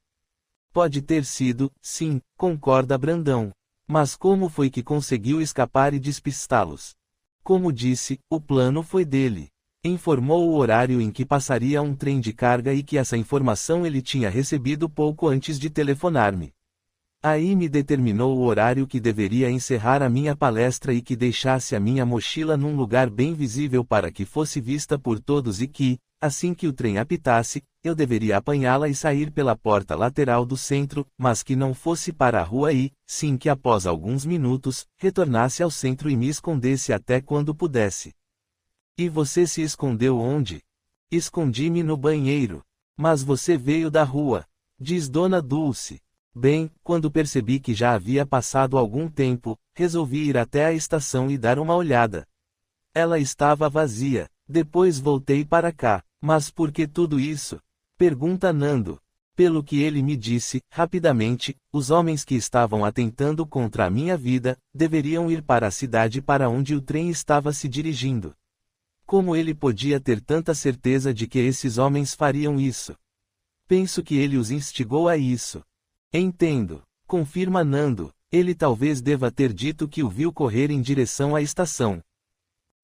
Pode ter sido, sim, concorda Brandão. Mas como foi que conseguiu escapar e despistá-los? Como disse, o plano foi dele. Informou o horário em que passaria um trem de carga e que essa informação ele tinha recebido pouco antes de telefonar-me. Aí me determinou o horário que deveria encerrar a minha palestra e que deixasse a minha mochila num lugar bem visível para que fosse vista por todos e que, assim que o trem apitasse, eu deveria apanhá-la e sair pela porta lateral do centro, mas que não fosse para a rua e, sim que após alguns minutos, retornasse ao centro e me escondesse até quando pudesse. E você se escondeu onde? Escondi-me no banheiro. Mas você veio da rua, diz Dona Dulce. Bem, quando percebi que já havia passado algum tempo, resolvi ir até a estação e dar uma olhada. Ela estava vazia. Depois voltei para cá. Mas por que tudo isso? Pergunta Nando. Pelo que ele me disse, rapidamente, os homens que estavam atentando contra a minha vida, deveriam ir para a cidade para onde o trem estava se dirigindo. Como ele podia ter tanta certeza de que esses homens fariam isso? Penso que ele os instigou a isso. Entendo. Confirma Nando. Ele talvez deva ter dito que o viu correr em direção à estação.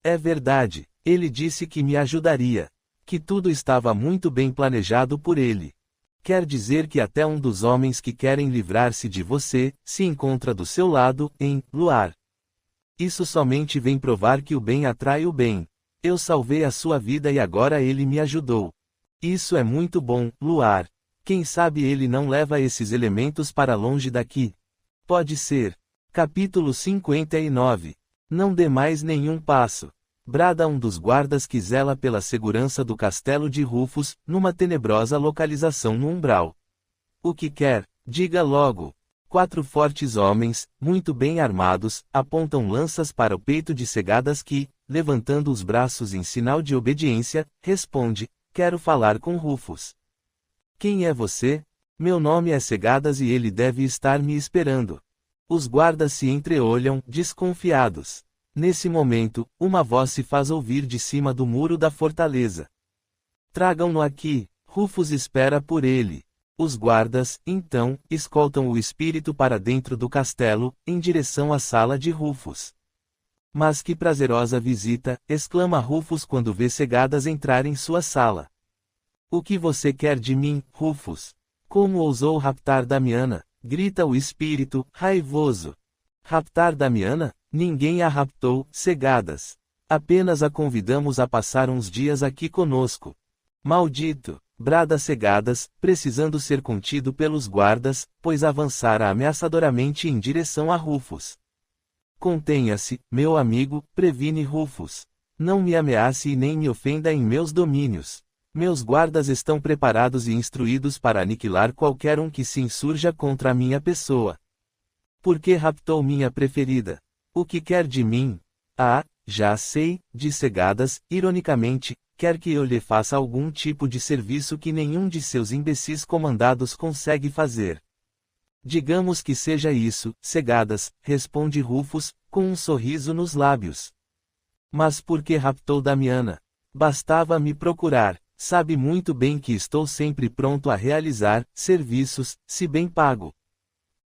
É verdade. Ele disse que me ajudaria. Que tudo estava muito bem planejado por ele. Quer dizer que até um dos homens que querem livrar-se de você, se encontra do seu lado, em Luar. Isso somente vem provar que o bem atrai o bem. Eu salvei a sua vida e agora ele me ajudou. Isso é muito bom, Luar. Quem sabe ele não leva esses elementos para longe daqui? Pode ser. Capítulo 59. Não dê mais nenhum passo. Brada um dos guardas que zela pela segurança do castelo de Rufus, numa tenebrosa localização no umbral. O que quer? Diga logo. 4 fortes homens, muito bem armados, apontam lanças para o peito de Cegadas que, levantando os braços em sinal de obediência, responde: quero falar com Rufus. Quem é você? Meu nome é Cegadas e ele deve estar me esperando. Os guardas se entreolham, desconfiados. Nesse momento, uma voz se faz ouvir de cima do muro da fortaleza. Tragam-no aqui, Rufus espera por ele. Os guardas, então, escoltam o espírito para dentro do castelo, em direção à sala de Rufus. Mas que prazerosa visita, exclama Rufus quando vê Cegadas entrar em sua sala. O que você quer de mim, Rufus? Como ousou raptar Damiana? Grita o espírito, raivoso. Raptar Damiana? Ninguém a raptou, Cegadas. Apenas a convidamos a passar uns dias aqui conosco. Maldito! Brada Cegadas, precisando ser contido pelos guardas, pois avançara ameaçadoramente em direção a Rufus. Contenha-se, meu amigo, previne Rufus. Não me ameace e nem me ofenda em meus domínios. Meus guardas estão preparados e instruídos para aniquilar qualquer um que se insurja contra a minha pessoa. Por que raptou minha preferida? O que quer de mim? Ah, já sei, disse Cegadas, ironicamente, quer que eu lhe faça algum tipo de serviço que nenhum de seus imbecis comandados consegue fazer. Digamos que seja isso, Cegadas, responde Rufus, com um sorriso nos lábios. Mas por que raptou Damiana? Bastava me procurar, sabe muito bem que estou sempre pronto a realizar serviços, se bem pago.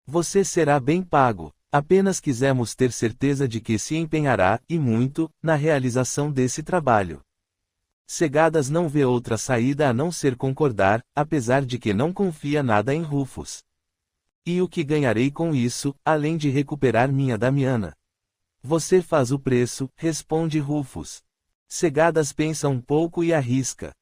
Você será bem pago, apenas quisemos ter certeza de que se empenhará, e muito, na realização desse trabalho. Cegadas não vê outra saída a não ser concordar, apesar de que não confia nada em Rufus. E o que ganharei com isso, além de recuperar minha Damiana? Você faz o preço, responde Rufus. Cegadas pensa um pouco e arrisca.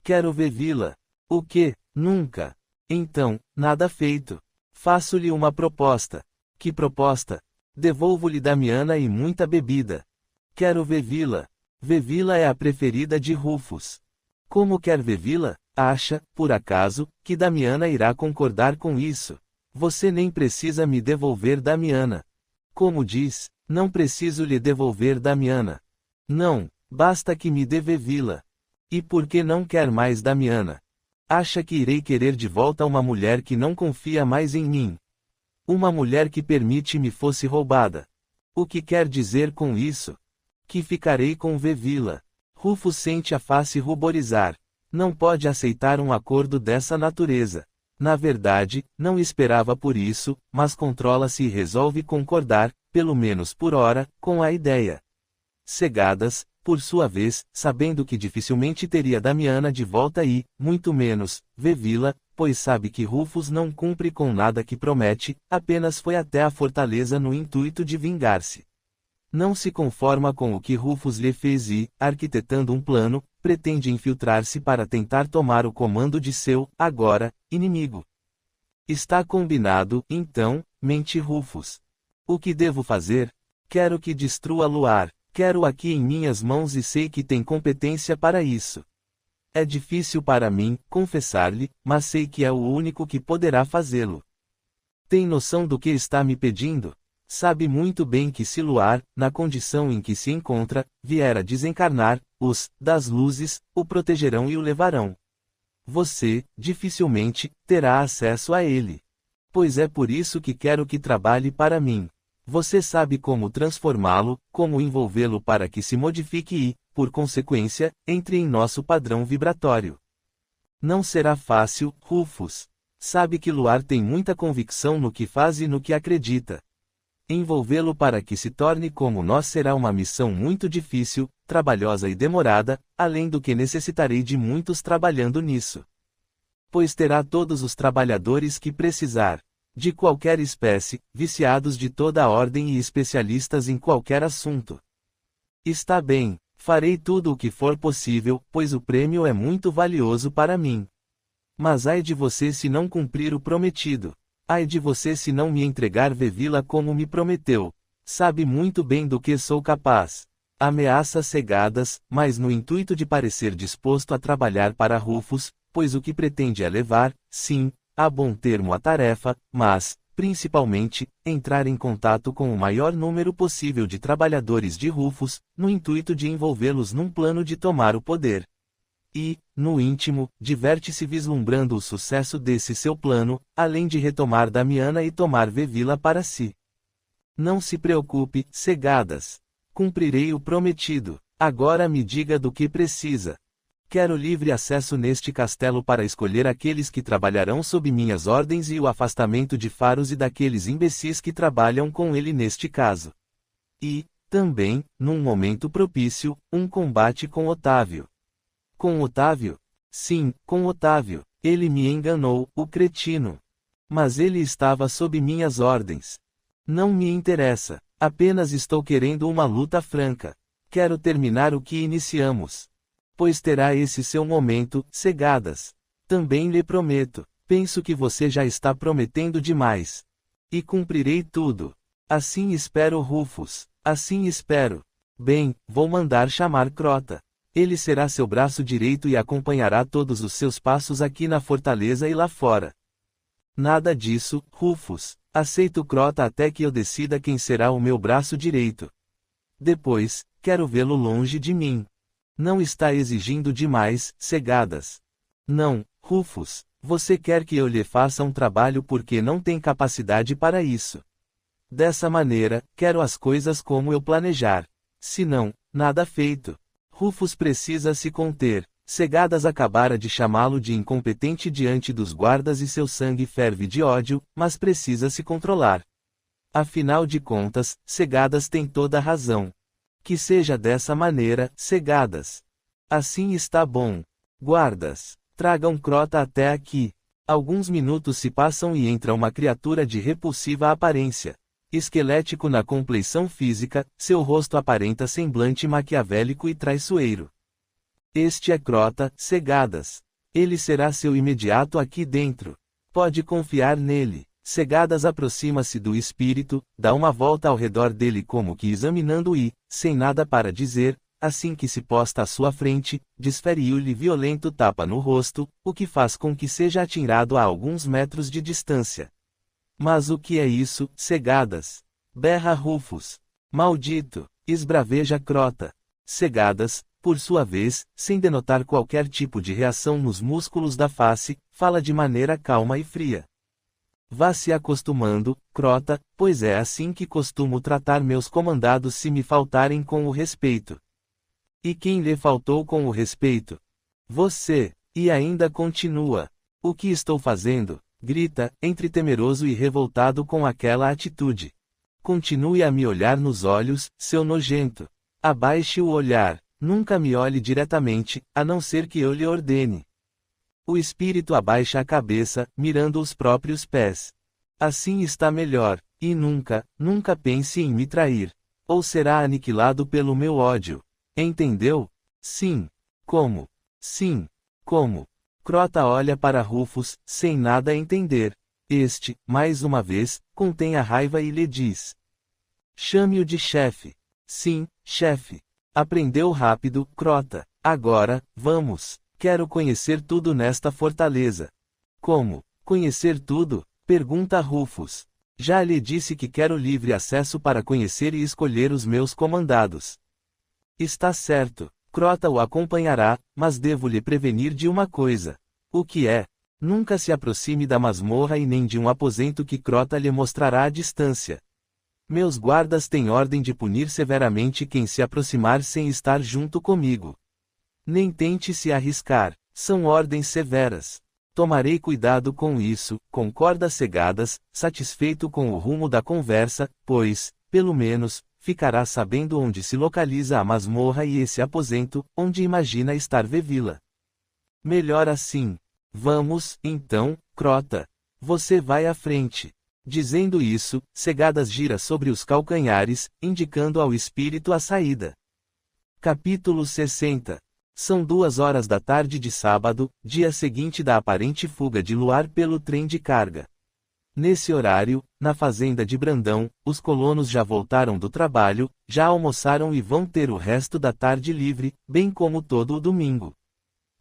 Quero vê-la. O quê? Nunca. Então, nada feito. Faço-lhe uma proposta. Que proposta? Devolvo-lhe Damiana e muita bebida. Quero vê-la. Vê-la é a preferida de Rufus. Como quer vê-la? Acha, por acaso, que Damiana irá concordar com isso? Você nem precisa me devolver Damiana. Como diz, não preciso lhe devolver Damiana. Não, basta que me dê vê-la. E por que não quer mais Damiana? Acha que irei querer de volta uma mulher que não confia mais em mim? Uma mulher que permite-me fosse roubada. O que quer dizer com isso? Que ficarei com vê-la. Rufus sente a face ruborizar. Não pode aceitar um acordo dessa natureza. Na verdade, não esperava por isso, mas controla-se e resolve concordar, pelo menos por hora, com a ideia. Cegadas, por sua vez, sabendo que dificilmente teria Damiana de volta e, muito menos, vê-la, pois sabe que Rufus não cumpre com nada que promete, apenas foi até a fortaleza no intuito de vingar-se. Não se conforma com o que Rufus lhe fez e, arquitetando um plano, pretende infiltrar-se para tentar tomar o comando de seu, agora, inimigo. Está combinado, então, mente Rufus. O que devo fazer? Quero que destrua Luar, quero aqui em minhas mãos e sei que tem competência para isso. É difícil para mim, confessar-lhe, mas sei que é o único que poderá fazê-lo. Tem noção do que está me pedindo? Sabe muito bem que se Luar, na condição em que se encontra, vier a desencarnar, os, das luzes, o protegerão e o levarão. Você, dificilmente, terá acesso a ele. Pois é por isso que quero que trabalhe para mim. Você sabe como transformá-lo, como envolvê-lo para que se modifique e, por consequência, entre em nosso padrão vibratório. Não será fácil, Rufus. Sabe que Luar tem muita convicção no que faz e no que acredita. Envolvê-lo para que se torne como nós será uma missão muito difícil, trabalhosa e demorada, além do que necessitarei de muitos trabalhando nisso. Pois terá todos os trabalhadores que precisar. De qualquer espécie, viciados de toda a ordem e especialistas em qualquer assunto. Está bem, farei tudo o que for possível, pois o prêmio é muito valioso para mim. Mas ai de você se não cumprir o prometido. Ai de você se não me entregar vê-la como me prometeu. Sabe muito bem do que sou capaz. Ameaças cegadas, mas no intuito de parecer disposto a trabalhar para Rufus, pois o que pretende é levar, sim, a bom termo a tarefa, mas, principalmente, entrar em contato com o maior número possível de trabalhadores de Rufus, no intuito de envolvê-los num plano de tomar o poder. E, no íntimo, diverte-se vislumbrando o sucesso desse seu plano, além de retomar Damiana e tomar vê-la para si. Não se preocupe, cegadas. Cumprirei o prometido. Agora me diga do que precisa. Quero livre acesso neste castelo para escolher aqueles que trabalharão sob minhas ordens e o afastamento de Faros e daqueles imbecis que trabalham com ele neste caso. E, também, num momento propício, um combate com Otávio. Com Otávio? Sim, com Otávio. Ele me enganou, o cretino. Mas ele estava sob minhas ordens. Não me interessa. Apenas estou querendo uma luta franca. Quero terminar o que iniciamos. Pois terá esse seu momento, cegadas. Também lhe prometo. Penso que você já está prometendo demais. E cumprirei tudo. Assim espero Rufus. Assim espero. Bem, vou mandar chamar Crota. Ele será seu braço direito e acompanhará todos os seus passos aqui na fortaleza e lá fora. Nada disso, Rufus. Aceito Crota até que eu decida quem será o meu braço direito. Depois, quero vê-lo longe de mim. Não está exigindo demais, Cegadas. Não, Rufus, você quer que eu lhe faça um trabalho porque não tem capacidade para isso. Dessa maneira, quero as coisas como eu planejar. Se não, nada feito. Rufus precisa se conter. Cegadas acabara de chamá-lo de incompetente diante dos guardas e seu sangue ferve de ódio, mas precisa se controlar. Afinal de contas, Cegadas tem toda a razão. Que seja dessa maneira, Cegadas. Assim está bom. Guardas, tragam Crota até aqui. Alguns minutos se passam e entra uma criatura de repulsiva aparência. Esquelético na compleição física, seu rosto aparenta semblante maquiavélico e traiçoeiro. Este é Crota, Cegadas. Ele será seu imediato aqui dentro. Pode confiar nele. Cegadas aproxima-se do espírito, dá uma volta ao redor dele como que examinando e, sem nada para dizer, assim que se posta à sua frente, desferiu-lhe violento tapa no rosto, o que faz com que seja atirado a alguns metros de distância. Mas o que é isso, Cegadas? Berra Rufus. Maldito! Esbraveja Crota. Cegadas, por sua vez, sem denotar qualquer tipo de reação nos músculos da face, fala de maneira calma e fria. Vá se acostumando, Crota, pois é assim que costumo tratar meus comandados se me faltarem com o respeito. E quem lhe faltou com o respeito? Você. E ainda continua. O que estou fazendo? Grita, entre temeroso e revoltado com aquela atitude. Continue a me olhar nos olhos, seu nojento. Abaixe o olhar. Nunca me olhe diretamente, a não ser que eu lhe ordene. O espírito abaixa a cabeça, mirando os próprios pés. Assim está melhor, e nunca, nunca pense em me trair. Ou será aniquilado pelo meu ódio. Entendeu? Sim. Como? Sim. Como? Crota olha para Rufus, sem nada entender. Este, mais uma vez, contém a raiva e lhe diz: chame-o de chefe. Sim, chefe. Aprendeu rápido, Crota. Agora, vamos. Quero conhecer tudo nesta fortaleza. Como? Conhecer tudo? Pergunta Rufus. Já lhe disse que quero livre acesso para conhecer e escolher os meus comandados. Está certo. Crota o acompanhará, mas devo lhe prevenir de uma coisa. O que é? Nunca se aproxime da masmorra e nem de um aposento que Crota lhe mostrará à distância. Meus guardas têm ordem de punir severamente quem se aproximar sem estar junto comigo. Nem tente se arriscar, são ordens severas. Tomarei cuidado com isso, concorda Cegadas, satisfeito com o rumo da conversa, pois, pelo menos, ficará sabendo onde se localiza a masmorra e esse aposento, onde imagina estar Vevila. Melhor assim. Vamos, então, Crota. Você vai à frente. Dizendo isso, Cegadas gira sobre os calcanhares, indicando ao espírito a saída. Capítulo 60. São 2 horas da tarde de sábado, dia seguinte da aparente fuga de Luar pelo trem de carga. Nesse horário, na fazenda de Brandão, os colonos já voltaram do trabalho, já almoçaram e vão ter o resto da tarde livre, bem como todo o domingo.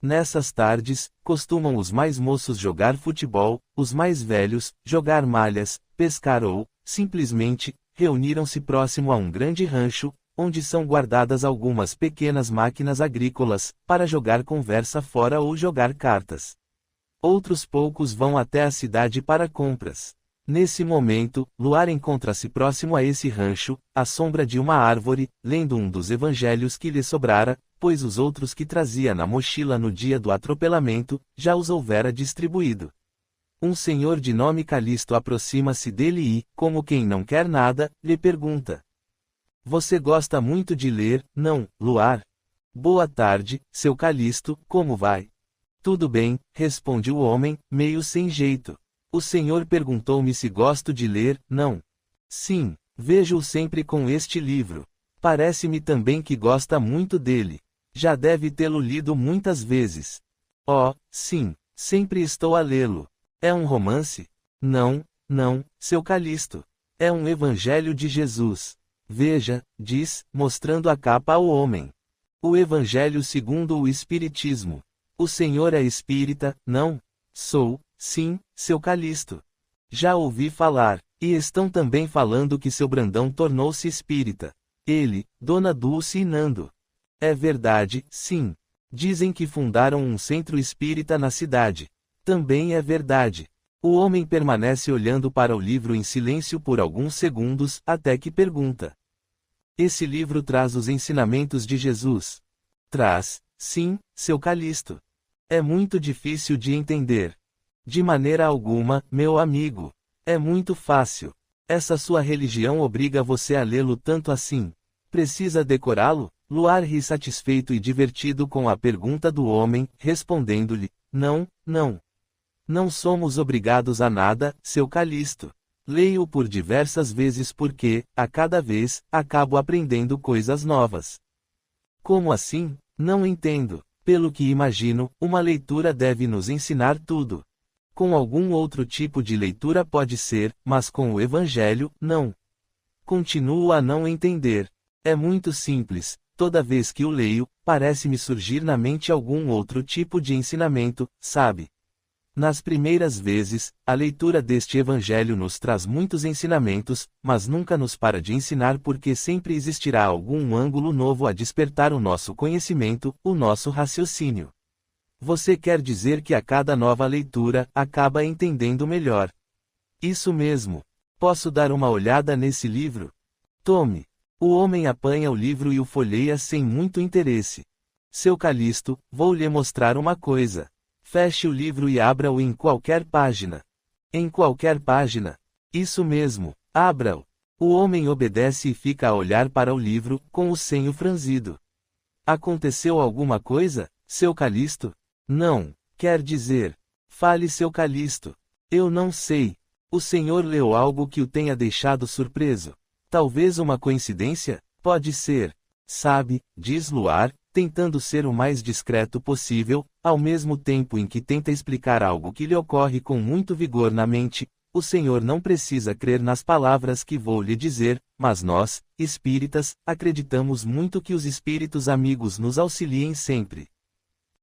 Nessas tardes, costumam os mais moços jogar futebol, os mais velhos, jogar malhas, pescar ou, simplesmente, reuniram-se próximo a um grande rancho, onde são guardadas algumas pequenas máquinas agrícolas, para jogar conversa fora ou jogar cartas. Outros poucos vão até a cidade para compras. Nesse momento, Luar encontra-se próximo a esse rancho, à sombra de uma árvore, lendo um dos evangelhos que lhe sobrara, pois os outros que trazia na mochila no dia do atropelamento, já os houvera distribuído. Um senhor de nome Calisto aproxima-se dele e, como quem não quer nada, lhe pergunta: você gosta muito de ler, não, Luar? Boa tarde, seu Calisto, como vai? Tudo bem, responde o homem, meio sem jeito. O senhor perguntou-me se gosto de ler, não? Sim, vejo-o sempre com este livro. Parece-me também que gosta muito dele. Já deve tê-lo lido muitas vezes. Oh, sim, sempre estou a lê-lo. É um romance? Não, não, seu Calisto. É um evangelho de Jesus. Veja, diz, mostrando a capa ao homem. O evangelho segundo o Espiritismo. O senhor é espírita, não? Sou, sim, seu Calisto. Já ouvi falar, E estão também falando que seu Brandão tornou-se espírita. Ele, Dona Dulce e Nando. É verdade, sim. Dizem que fundaram um centro espírita na cidade. Também é verdade. O homem permanece olhando para o livro em silêncio por alguns segundos, até que pergunta: esse livro traz os ensinamentos de Jesus? Traz, sim, seu Calixto. É muito difícil de entender. De maneira alguma, meu amigo. É muito fácil. Essa sua religião obriga você a lê-lo tanto assim. Precisa decorá-lo? Luar ri satisfeito e divertido com a pergunta do homem, respondendo-lhe: não, não. Não somos obrigados a nada, seu Calixto. Leio-o por diversas vezes porque, a cada vez, acabo aprendendo coisas novas. Como assim? Não entendo. Pelo que imagino, uma leitura deve nos ensinar tudo. Com algum outro tipo de leitura pode ser, mas com o Evangelho, não. Continuo a não entender. É muito simples, toda vez que o leio, parece-me surgir na mente algum outro tipo de ensinamento, sabe? Nas primeiras vezes, a leitura deste Evangelho nos traz muitos ensinamentos, mas nunca nos para de ensinar porque sempre existirá algum ângulo novo a despertar o nosso conhecimento, o nosso raciocínio. Você quer dizer que a cada nova leitura, acaba entendendo melhor. Isso mesmo. Posso dar uma olhada nesse livro? Tome. O homem apanha o livro e o folheia sem muito interesse. Seu Calixto, vou lhe mostrar uma coisa. Feche o livro e abra-o em qualquer página. Em qualquer página. Isso mesmo, abra-o. O homem obedece e fica a olhar para o livro, com o senho franzido. Aconteceu alguma coisa, seu Calixto? Não, quer dizer. Fale, seu Calixto. Eu não sei. O senhor leu algo que o tenha deixado surpreso. Talvez uma coincidência? Pode ser. Sabe, diz Luar, tentando ser o mais discreto possível, ao mesmo tempo em que tenta explicar algo que lhe ocorre com muito vigor na mente. O senhor não precisa crer nas palavras que vou lhe dizer, mas nós, espíritas, acreditamos muito que os espíritos amigos nos auxiliem sempre.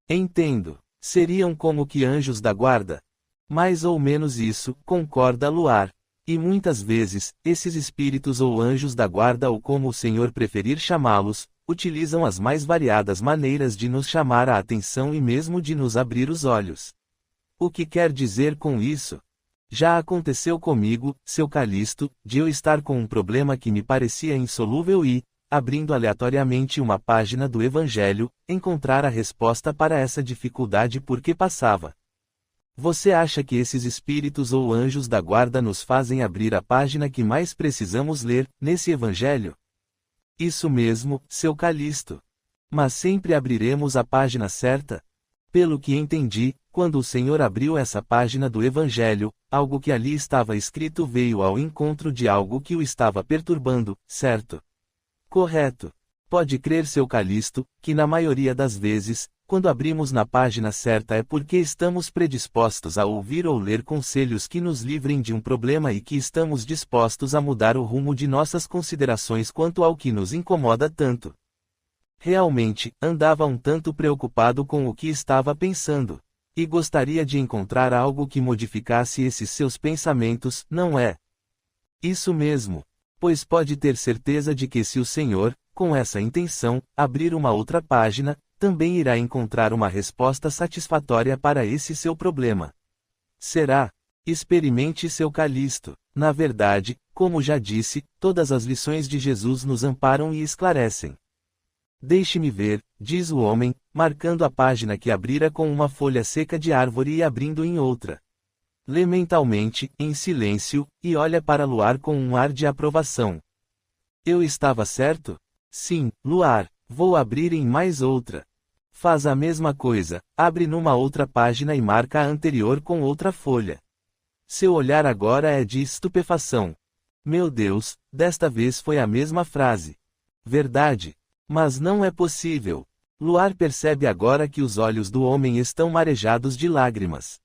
Entendo. Seriam como que anjos da guarda? Mais ou menos isso, concorda Luar. E muitas vezes, esses espíritos ou anjos da guarda ou como o senhor preferir chamá-los, utilizam as mais variadas maneiras de nos chamar a atenção e mesmo de nos abrir os olhos. O que quer dizer com isso? Já aconteceu comigo, seu Calixto, de eu estar com um problema que me parecia insolúvel e, abrindo aleatoriamente uma página do Evangelho, encontrar a resposta para essa dificuldade por que passava. Você acha que esses espíritos ou anjos da guarda nos fazem abrir a página que mais precisamos ler, nesse Evangelho? Isso mesmo, seu Calixto. Mas sempre abriremos a página certa? Pelo que entendi, quando o Senhor abriu essa página do Evangelho, algo que ali estava escrito veio ao encontro de algo que o estava perturbando, certo? Correto. Pode crer, seu Calixto, que na maioria das vezes, quando abrimos na página certa é porque estamos predispostos a ouvir ou ler conselhos que nos livrem de um problema e que estamos dispostos a mudar o rumo de nossas considerações quanto ao que nos incomoda tanto. Realmente, andava um tanto preocupado com o que estava pensando. E gostaria de encontrar algo que modificasse esses seus pensamentos, não é? Isso mesmo. Pois pode ter certeza de que se o Senhor, com essa intenção, abrir uma outra página, também irá encontrar uma resposta satisfatória para esse seu problema. Será? Experimente, seu Calixto. Na verdade, como já disse, todas as lições de Jesus nos amparam e esclarecem. Deixe-me ver, diz o homem, marcando a página que abrira com uma folha seca de árvore e abrindo em outra. Lê mentalmente, em silêncio, e olha para Luar com um ar de aprovação. Eu estava certo? Sim, Luar, vou abrir em mais outra. Faz a mesma coisa, abre numa outra página e marca a anterior com outra folha. Seu olhar agora é de estupefação. Meu Deus, desta vez foi a mesma frase. Verdade. Mas não é possível. Luar percebe agora que os olhos do homem estão marejados de lágrimas.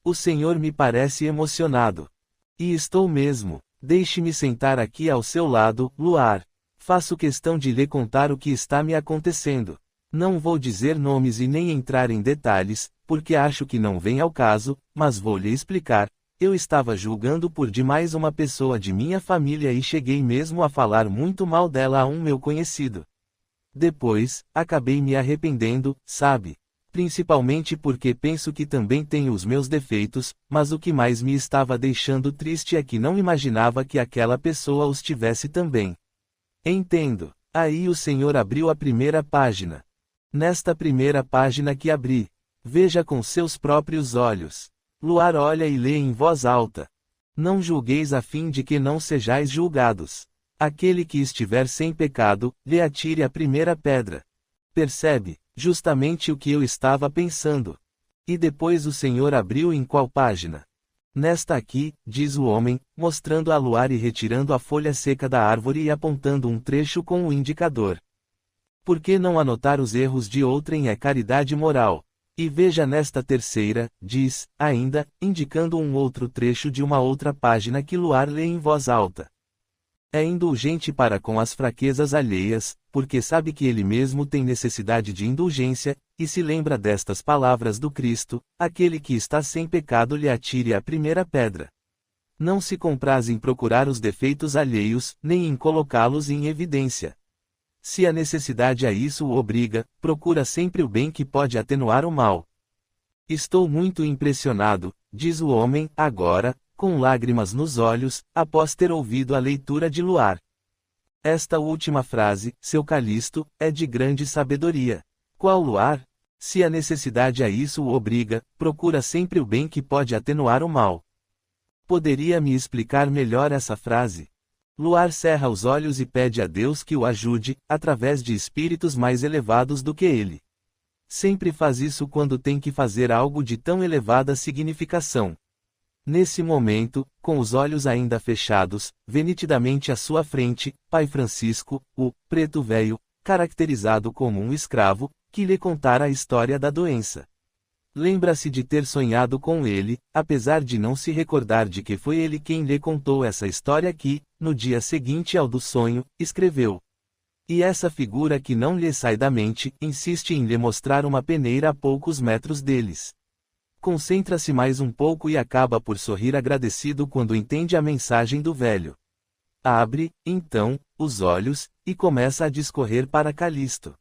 O Senhor me parece emocionado. E estou mesmo. Deixe-me sentar aqui ao seu lado, Luar. Faço questão de lhe contar o que está me acontecendo. Não vou dizer nomes e nem entrar em detalhes, porque acho que não vem ao caso, mas vou lhe explicar. Eu estava julgando por demais uma pessoa de minha família e cheguei mesmo a falar muito mal dela a um meu conhecido. Depois, acabei me arrependendo, sabe? Principalmente porque penso que também tenho os meus defeitos, mas o que mais me estava deixando triste é que não imaginava que aquela pessoa os tivesse também. Entendo. Aí o Senhor abriu a primeira página. Nesta primeira página que abri, veja com seus próprios olhos. Luar olha e lê em voz alta. Não julgueis a fim de que não sejais julgados. Aquele que estiver sem pecado, lhe atire a primeira pedra. Percebe, justamente o que eu estava pensando. E depois o Senhor abriu em qual página? Nesta aqui, diz o homem, mostrando a Luar e retirando a folha seca da árvore e apontando um trecho com o indicador. Por que não anotar os erros de outrem é caridade moral? E veja nesta terceira, diz, ainda, indicando um outro trecho de uma outra página que Luar lê em voz alta. É indulgente para com as fraquezas alheias, porque sabe que ele mesmo tem necessidade de indulgência, e se lembra destas palavras do Cristo: aquele que está sem pecado lhe atire a primeira pedra. Não se compraz em procurar os defeitos alheios, nem em colocá-los em evidência. Se a necessidade a isso o obriga, procura sempre o bem que pode atenuar o mal. Estou muito impressionado, diz o homem, agora, com lágrimas nos olhos, após ter ouvido a leitura de Luar. Esta última frase, seu Calixto, é de grande sabedoria. Qual Luar? Se a necessidade a isso o obriga, procura sempre o bem que pode atenuar o mal. Poderia me explicar melhor essa frase? Luar cerra os olhos e pede a Deus que o ajude, através de espíritos mais elevados do que ele. Sempre faz isso quando tem que fazer algo de tão elevada significação. Nesse momento, com os olhos ainda fechados, vê nitidamente à sua frente, Pai Francisco, o preto velho, caracterizado como um escravo, que lhe contara a história da doença. Lembra-se de ter sonhado com ele, apesar de não se recordar de que foi ele quem lhe contou essa história que, no dia seguinte ao do sonho, escreveu. E essa figura que não lhe sai da mente, insiste em lhe mostrar uma peneira a poucos metros deles. Concentra-se mais um pouco e acaba por sorrir agradecido quando entende a mensagem do velho. Abre, então, os olhos, e começa a discorrer para Calixto.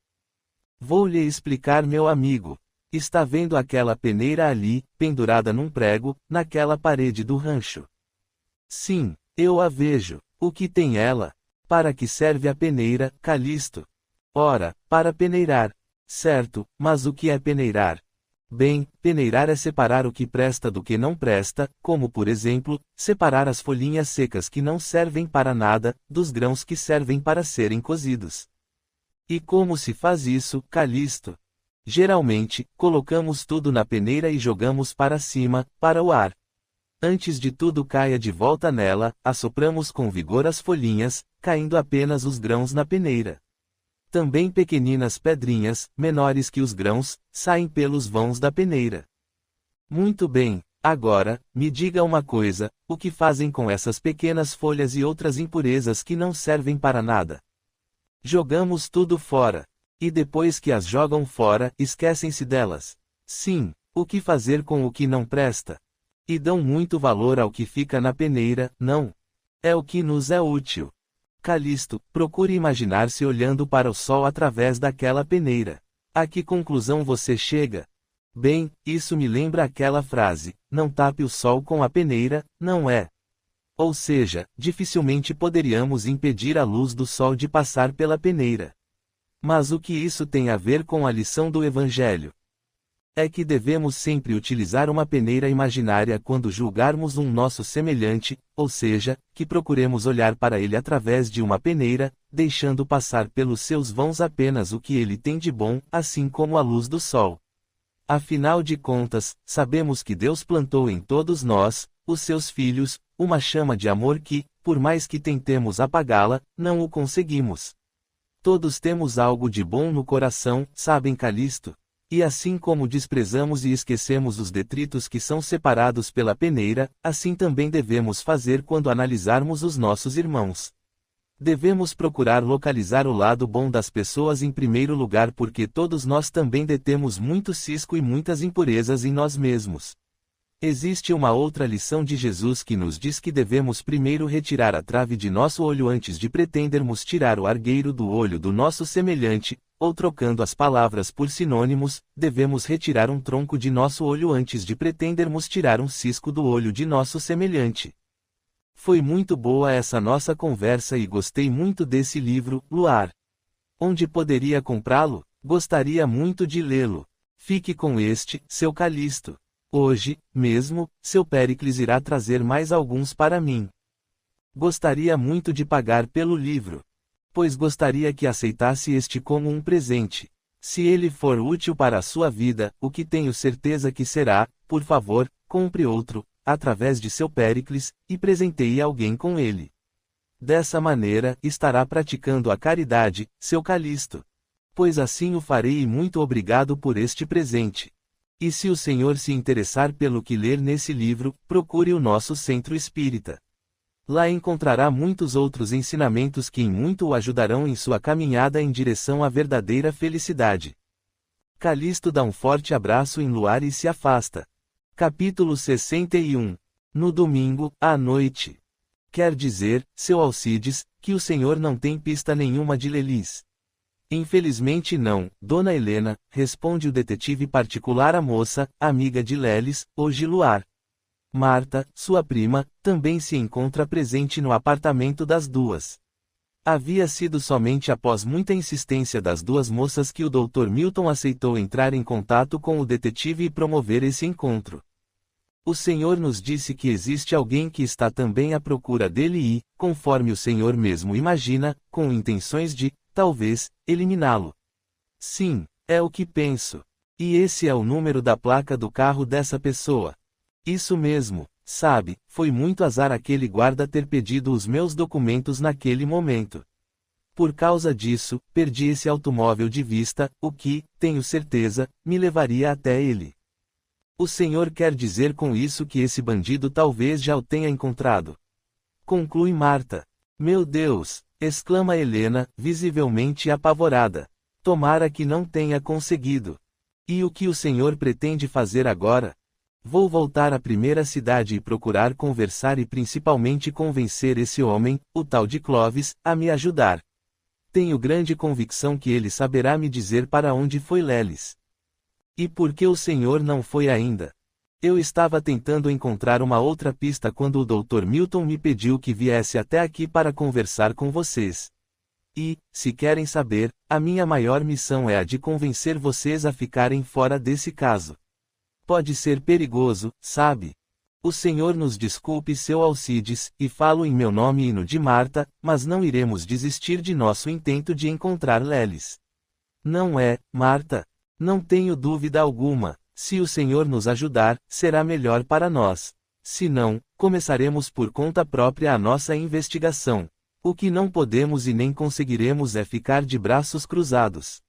Vou lhe explicar, meu amigo. Está vendo aquela peneira ali, pendurada num prego, naquela parede do rancho? Sim, eu a vejo. O que tem ela? Para que serve a peneira, Calixto? Ora, para peneirar. Certo, mas o que é peneirar? Bem, peneirar é separar o que presta do que não presta, como por exemplo, separar as folhinhas secas que não servem para nada, dos grãos que servem para serem cozidos. E como se faz isso, Calixto? Geralmente, colocamos tudo na peneira e jogamos para cima, para o ar. Antes de tudo caia de volta nela, assopramos com vigor as folhinhas, caindo apenas os grãos na peneira. Também pequeninas pedrinhas, menores que os grãos, saem pelos vãos da peneira. Muito bem, agora, me diga uma coisa: o que fazem com essas pequenas folhas e outras impurezas que não servem para nada? Jogamos tudo fora. E depois que as jogam fora, esquecem-se delas. Sim, o que fazer com o que não presta? E dão muito valor ao que fica na peneira, não? É o que nos é útil. Calixto, procure imaginar-se olhando para o sol através daquela peneira. A que conclusão você chega? Bem, isso me lembra aquela frase: não tape o sol com a peneira, não é? Ou seja, dificilmente poderíamos impedir a luz do sol de passar pela peneira. Mas o que isso tem a ver com a lição do Evangelho? É que devemos sempre utilizar uma peneira imaginária quando julgarmos um nosso semelhante, ou seja, que procuremos olhar para ele através de uma peneira, deixando passar pelos seus vãos apenas o que ele tem de bom, assim como a luz do sol. Afinal de contas, sabemos que Deus plantou em todos nós, os seus filhos, uma chama de amor que, por mais que tentemos apagá-la, não o conseguimos. Todos temos algo de bom no coração, sabem, Calixto? E assim como desprezamos e esquecemos os detritos que são separados pela peneira, assim também devemos fazer quando analisarmos os nossos irmãos. Devemos procurar localizar o lado bom das pessoas em primeiro lugar, porque todos nós também detemos muito cisco e muitas impurezas em nós mesmos. Existe uma outra lição de Jesus que nos diz que devemos primeiro retirar a trave de nosso olho antes de pretendermos tirar o argueiro do olho do nosso semelhante, ou trocando as palavras por sinônimos, devemos retirar um tronco de nosso olho antes de pretendermos tirar um cisco do olho de nosso semelhante. Foi muito boa essa nossa conversa e gostei muito desse livro, Luar. Onde poderia comprá-lo? Gostaria muito de lê-lo. Fique com este, seu Calixto. Hoje, mesmo, seu Péricles irá trazer mais alguns para mim. Gostaria muito de pagar pelo livro. Pois gostaria que aceitasse este como um presente. Se ele for útil para a sua vida, o que tenho certeza que será, por favor, compre outro, através de seu Péricles, e presenteie alguém com ele. Dessa maneira, estará praticando a caridade, seu Calixto. Pois assim o farei e muito obrigado por este presente. E se o senhor se interessar pelo que ler nesse livro, procure o nosso centro espírita. Lá encontrará muitos outros ensinamentos que em muito o ajudarão em sua caminhada em direção à verdadeira felicidade. Calixto dá um forte abraço em Luar e se afasta. Capítulo 61. No domingo, à noite. Quer dizer, seu Alcides, que o senhor não tem pista nenhuma de Lelis. Infelizmente não, Dona Helena, responde o detetive particular à moça, amiga de Lelis, hoje Luar. Marta, sua prima, também se encontra presente no apartamento das duas. Havia sido somente após muita insistência das duas moças que o Dr. Milton aceitou entrar em contato com o detetive e promover esse encontro. O senhor nos disse que existe alguém que está também à procura dele e, conforme o senhor mesmo imagina, com intenções de, talvez, eliminá-lo. Sim, é o que penso. E esse é o número da placa do carro dessa pessoa. Isso mesmo, sabe, foi muito azar aquele guarda ter pedido os meus documentos naquele momento. Por causa disso, perdi esse automóvel de vista, o que, tenho certeza, me levaria até ele. O senhor quer dizer com isso que esse bandido talvez já o tenha encontrado? Conclui Marta. Meu Deus! Exclama Helena, visivelmente apavorada. Tomara que não tenha conseguido. E o que o senhor pretende fazer agora? Vou voltar à primeira cidade e procurar conversar e principalmente convencer esse homem, o tal de Clovis, a me ajudar. Tenho grande convicção que ele saberá me dizer para onde foi Lelis. E por que o senhor não foi ainda? Eu estava tentando encontrar uma outra pista quando o Dr. Milton me pediu que viesse até aqui para conversar com vocês. E, se querem saber, a minha maior missão é a de convencer vocês a ficarem fora desse caso. Pode ser perigoso, sabe? O senhor nos desculpe, seu Alcides, e falo em meu nome e no de Marta, mas não iremos desistir de nosso intento de encontrar Lelis. Não é, Marta? Não tenho dúvida alguma. Se o senhor nos ajudar, será melhor para nós. Se não, começaremos por conta própria a nossa investigação. O que não podemos e nem conseguiremos é ficar de braços cruzados.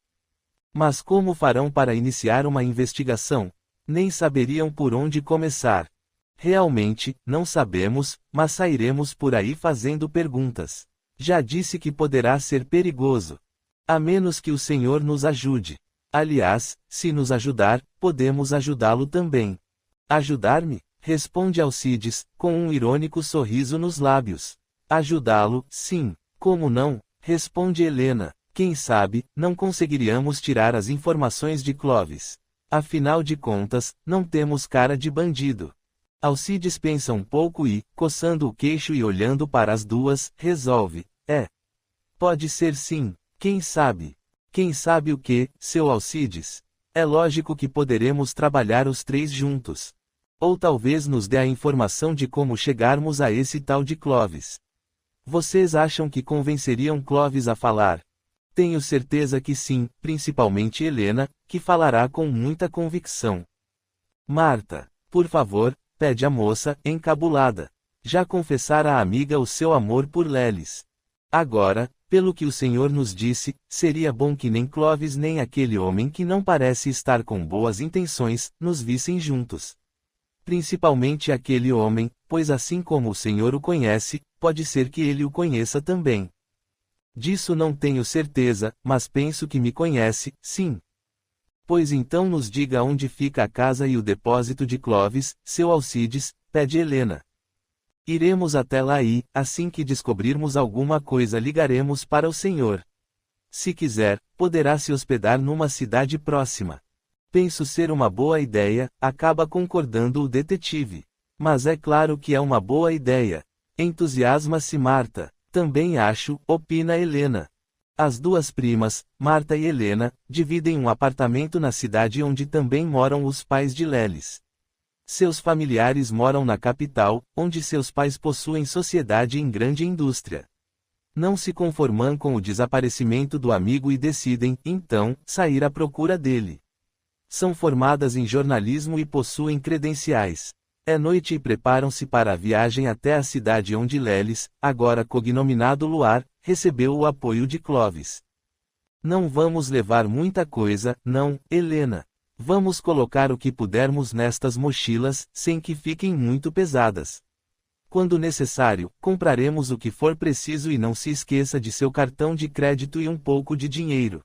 Mas como farão para iniciar uma investigação? Nem saberiam por onde começar. Realmente, não sabemos, mas sairemos por aí fazendo perguntas. Já disse que poderá ser perigoso. A menos que o senhor nos ajude. Aliás, se nos ajudar, podemos ajudá-lo também. Ajudar-me? Responde Alcides, com um irônico sorriso nos lábios. Ajudá-lo, sim. Como não? Responde Helena. Quem sabe, não conseguiríamos tirar as informações de Clovis. Afinal de contas, não temos cara de bandido. Alcides pensa um pouco e, coçando o queixo e olhando para as duas, resolve. Pode ser sim, quem sabe? Quem sabe o que, seu Alcides? É lógico que poderemos trabalhar os três juntos. Ou talvez nos dê a informação de como chegarmos a esse tal de Clovis. Vocês acham que convenceriam Clovis a falar? Tenho certeza que sim, principalmente Helena, que falará com muita convicção. Marta, por favor, pede a moça, encabulada. Já confessara à amiga o seu amor por Lelis. Agora, pelo que o senhor nos disse, seria bom que nem Clovis nem aquele homem que não parece estar com boas intenções, nos vissem juntos. Principalmente aquele homem, pois assim como o senhor o conhece, pode ser que ele o conheça também. Disso não tenho certeza, mas penso que me conhece, sim. Pois então nos diga onde fica a casa e o depósito de Clovis, seu Alcides, pede Helena. Iremos até lá e, assim que descobrirmos alguma coisa, ligaremos para o senhor. Se quiser, poderá se hospedar numa cidade próxima. Penso ser uma boa ideia, acaba concordando o detetive. Mas é claro que é uma boa ideia. Entusiasma-se Marta. Também acho, opina Helena. As duas primas, Marta e Helena, dividem um apartamento na cidade onde também moram os pais de Lelis. Seus familiares moram na capital, onde seus pais possuem sociedade em grande indústria. Não se conformam com o desaparecimento do amigo e decidem, então, sair à procura dele. São formadas em jornalismo e possuem credenciais. É noite e preparam-se para a viagem até a cidade onde Lelis, agora cognominado Luar, recebeu o apoio de Clovis. Não vamos levar muita coisa, não, Helena. Vamos colocar o que pudermos nestas mochilas, sem que fiquem muito pesadas. Quando necessário, compraremos o que for preciso e não se esqueça de seu cartão de crédito e um pouco de dinheiro.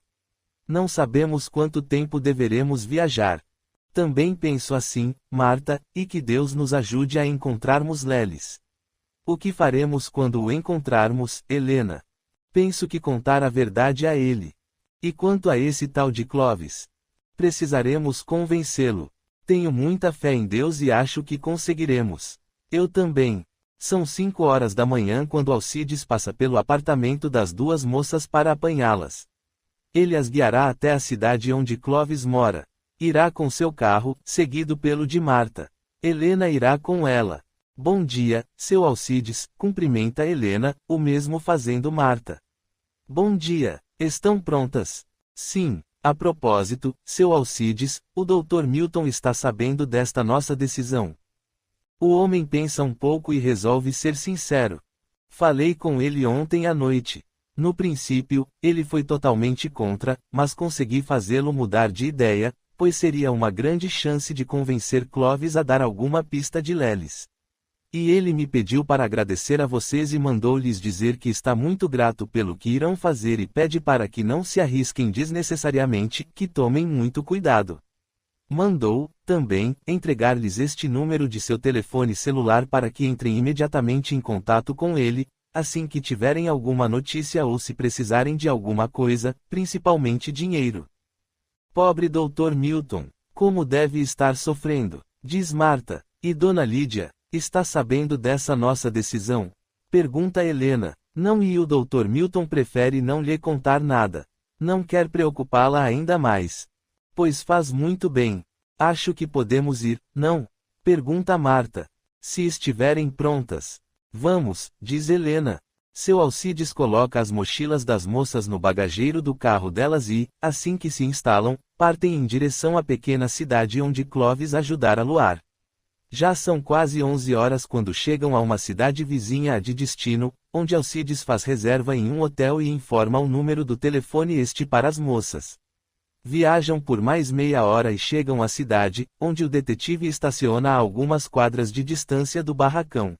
Não sabemos quanto tempo deveremos viajar. Também penso assim, Marta, e que Deus nos ajude a encontrarmos Lelis. O que faremos quando o encontrarmos, Helena? Penso que contar a verdade a ele. E quanto a esse tal de Clovis? Precisaremos convencê-lo. Tenho muita fé em Deus e acho que conseguiremos. Eu também. São 5 horas da manhã quando Alcides passa pelo apartamento das duas moças para apanhá-las. Ele as guiará até a cidade onde Clovis mora. Irá com seu carro, seguido pelo de Marta. Helena irá com ela. Bom dia, seu Alcides, cumprimenta Helena, o mesmo fazendo Marta. Bom dia, estão prontas? Sim. A propósito, seu Alcides, o Dr. Milton está sabendo desta nossa decisão. O homem pensa um pouco e resolve ser sincero. Falei com ele ontem à noite. No princípio, ele foi totalmente contra, mas consegui fazê-lo mudar de ideia, pois seria uma grande chance de convencer Clovis a dar alguma pista de Lelis. E ele me pediu para agradecer a vocês e mandou-lhes dizer que está muito grato pelo que irão fazer e pede para que não se arrisquem desnecessariamente, que tomem muito cuidado. Mandou, também, entregar-lhes este número de seu telefone celular para que entrem imediatamente em contato com ele, assim que tiverem alguma notícia ou se precisarem de alguma coisa, principalmente dinheiro. Pobre Dr. Milton, como deve estar sofrendo, diz Marta. E Dona Lídia, está sabendo dessa nossa decisão? Pergunta Helena. Não, e o Dr. Milton prefere não lhe contar nada. Não quer preocupá-la ainda mais. Pois faz muito bem. Acho que podemos ir, não? Pergunta Marta. Se estiverem prontas. Vamos, diz Helena. Seu Alcides coloca as mochilas das moças no bagageiro do carro delas e, assim que se instalam, partem em direção à pequena cidade onde Clovis ajudará Luar. Já são quase 11 horas quando chegam a uma cidade vizinha de destino, onde Alcides faz reserva em um hotel e informa o número do telefone para as moças. Viajam por mais meia hora e chegam à cidade, onde o detetive estaciona a algumas quadras de distância do barracão.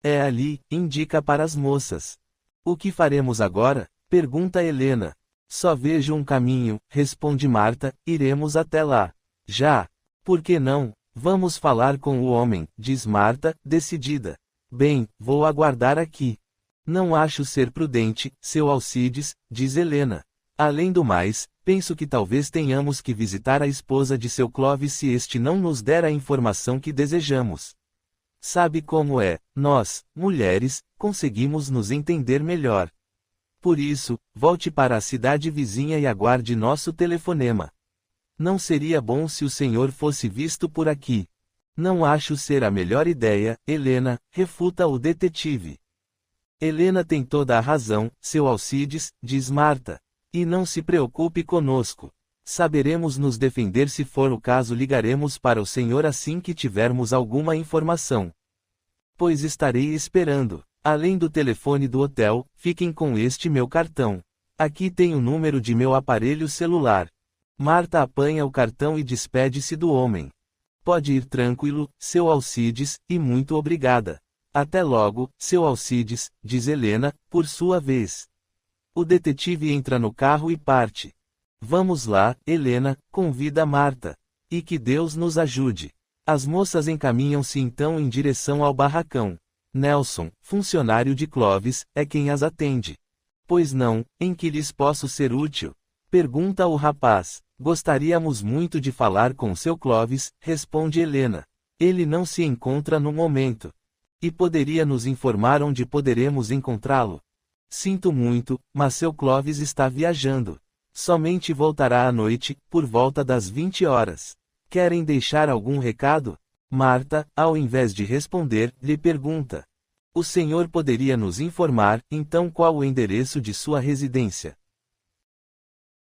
É ali, indica para as moças. O que faremos agora? Pergunta Helena. Só vejo um caminho, responde Marta, iremos até lá. Já. Por que não? Vamos falar com o homem, diz Marta, decidida. Bem, vou aguardar aqui. Não acho ser prudente, seu Alcides, diz Helena. Além do mais, penso que talvez tenhamos que visitar a esposa de seu Clovis se este não nos der a informação que desejamos. Sabe como é, nós, mulheres, conseguimos nos entender melhor. Por isso, volte para a cidade vizinha e aguarde nosso telefonema. Não seria bom se o senhor fosse visto por aqui. Não acho ser a melhor ideia, Helena, refuta o detetive. Helena tem toda a razão, seu Alcides, diz Marta. E não se preocupe conosco. Saberemos nos defender se for o caso, ligaremos para o senhor assim que tivermos alguma informação. Pois estarei esperando. Além do telefone do hotel, fiquem com este meu cartão. Aqui tem o número de meu aparelho celular. Marta apanha o cartão e despede-se do homem. Pode ir tranquilo, seu Alcides, e muito obrigada. Até logo, seu Alcides, diz Helena, por sua vez. O detetive entra no carro e parte. Vamos lá, Helena, convida Marta. E que Deus nos ajude. As moças encaminham-se então em direção ao barracão. Nelson, funcionário de Clovis, é quem as atende. Pois não, em que lhes posso ser útil? Pergunta o rapaz. Gostaríamos muito de falar com seu Clovis, responde Helena. Ele não se encontra no momento. E poderia nos informar onde poderemos encontrá-lo? Sinto muito, mas seu Clovis está viajando. Somente voltará à noite, por volta das 20 horas. Querem deixar algum recado? Marta, ao invés de responder, lhe pergunta. O senhor poderia nos informar, então, qual o endereço de sua residência?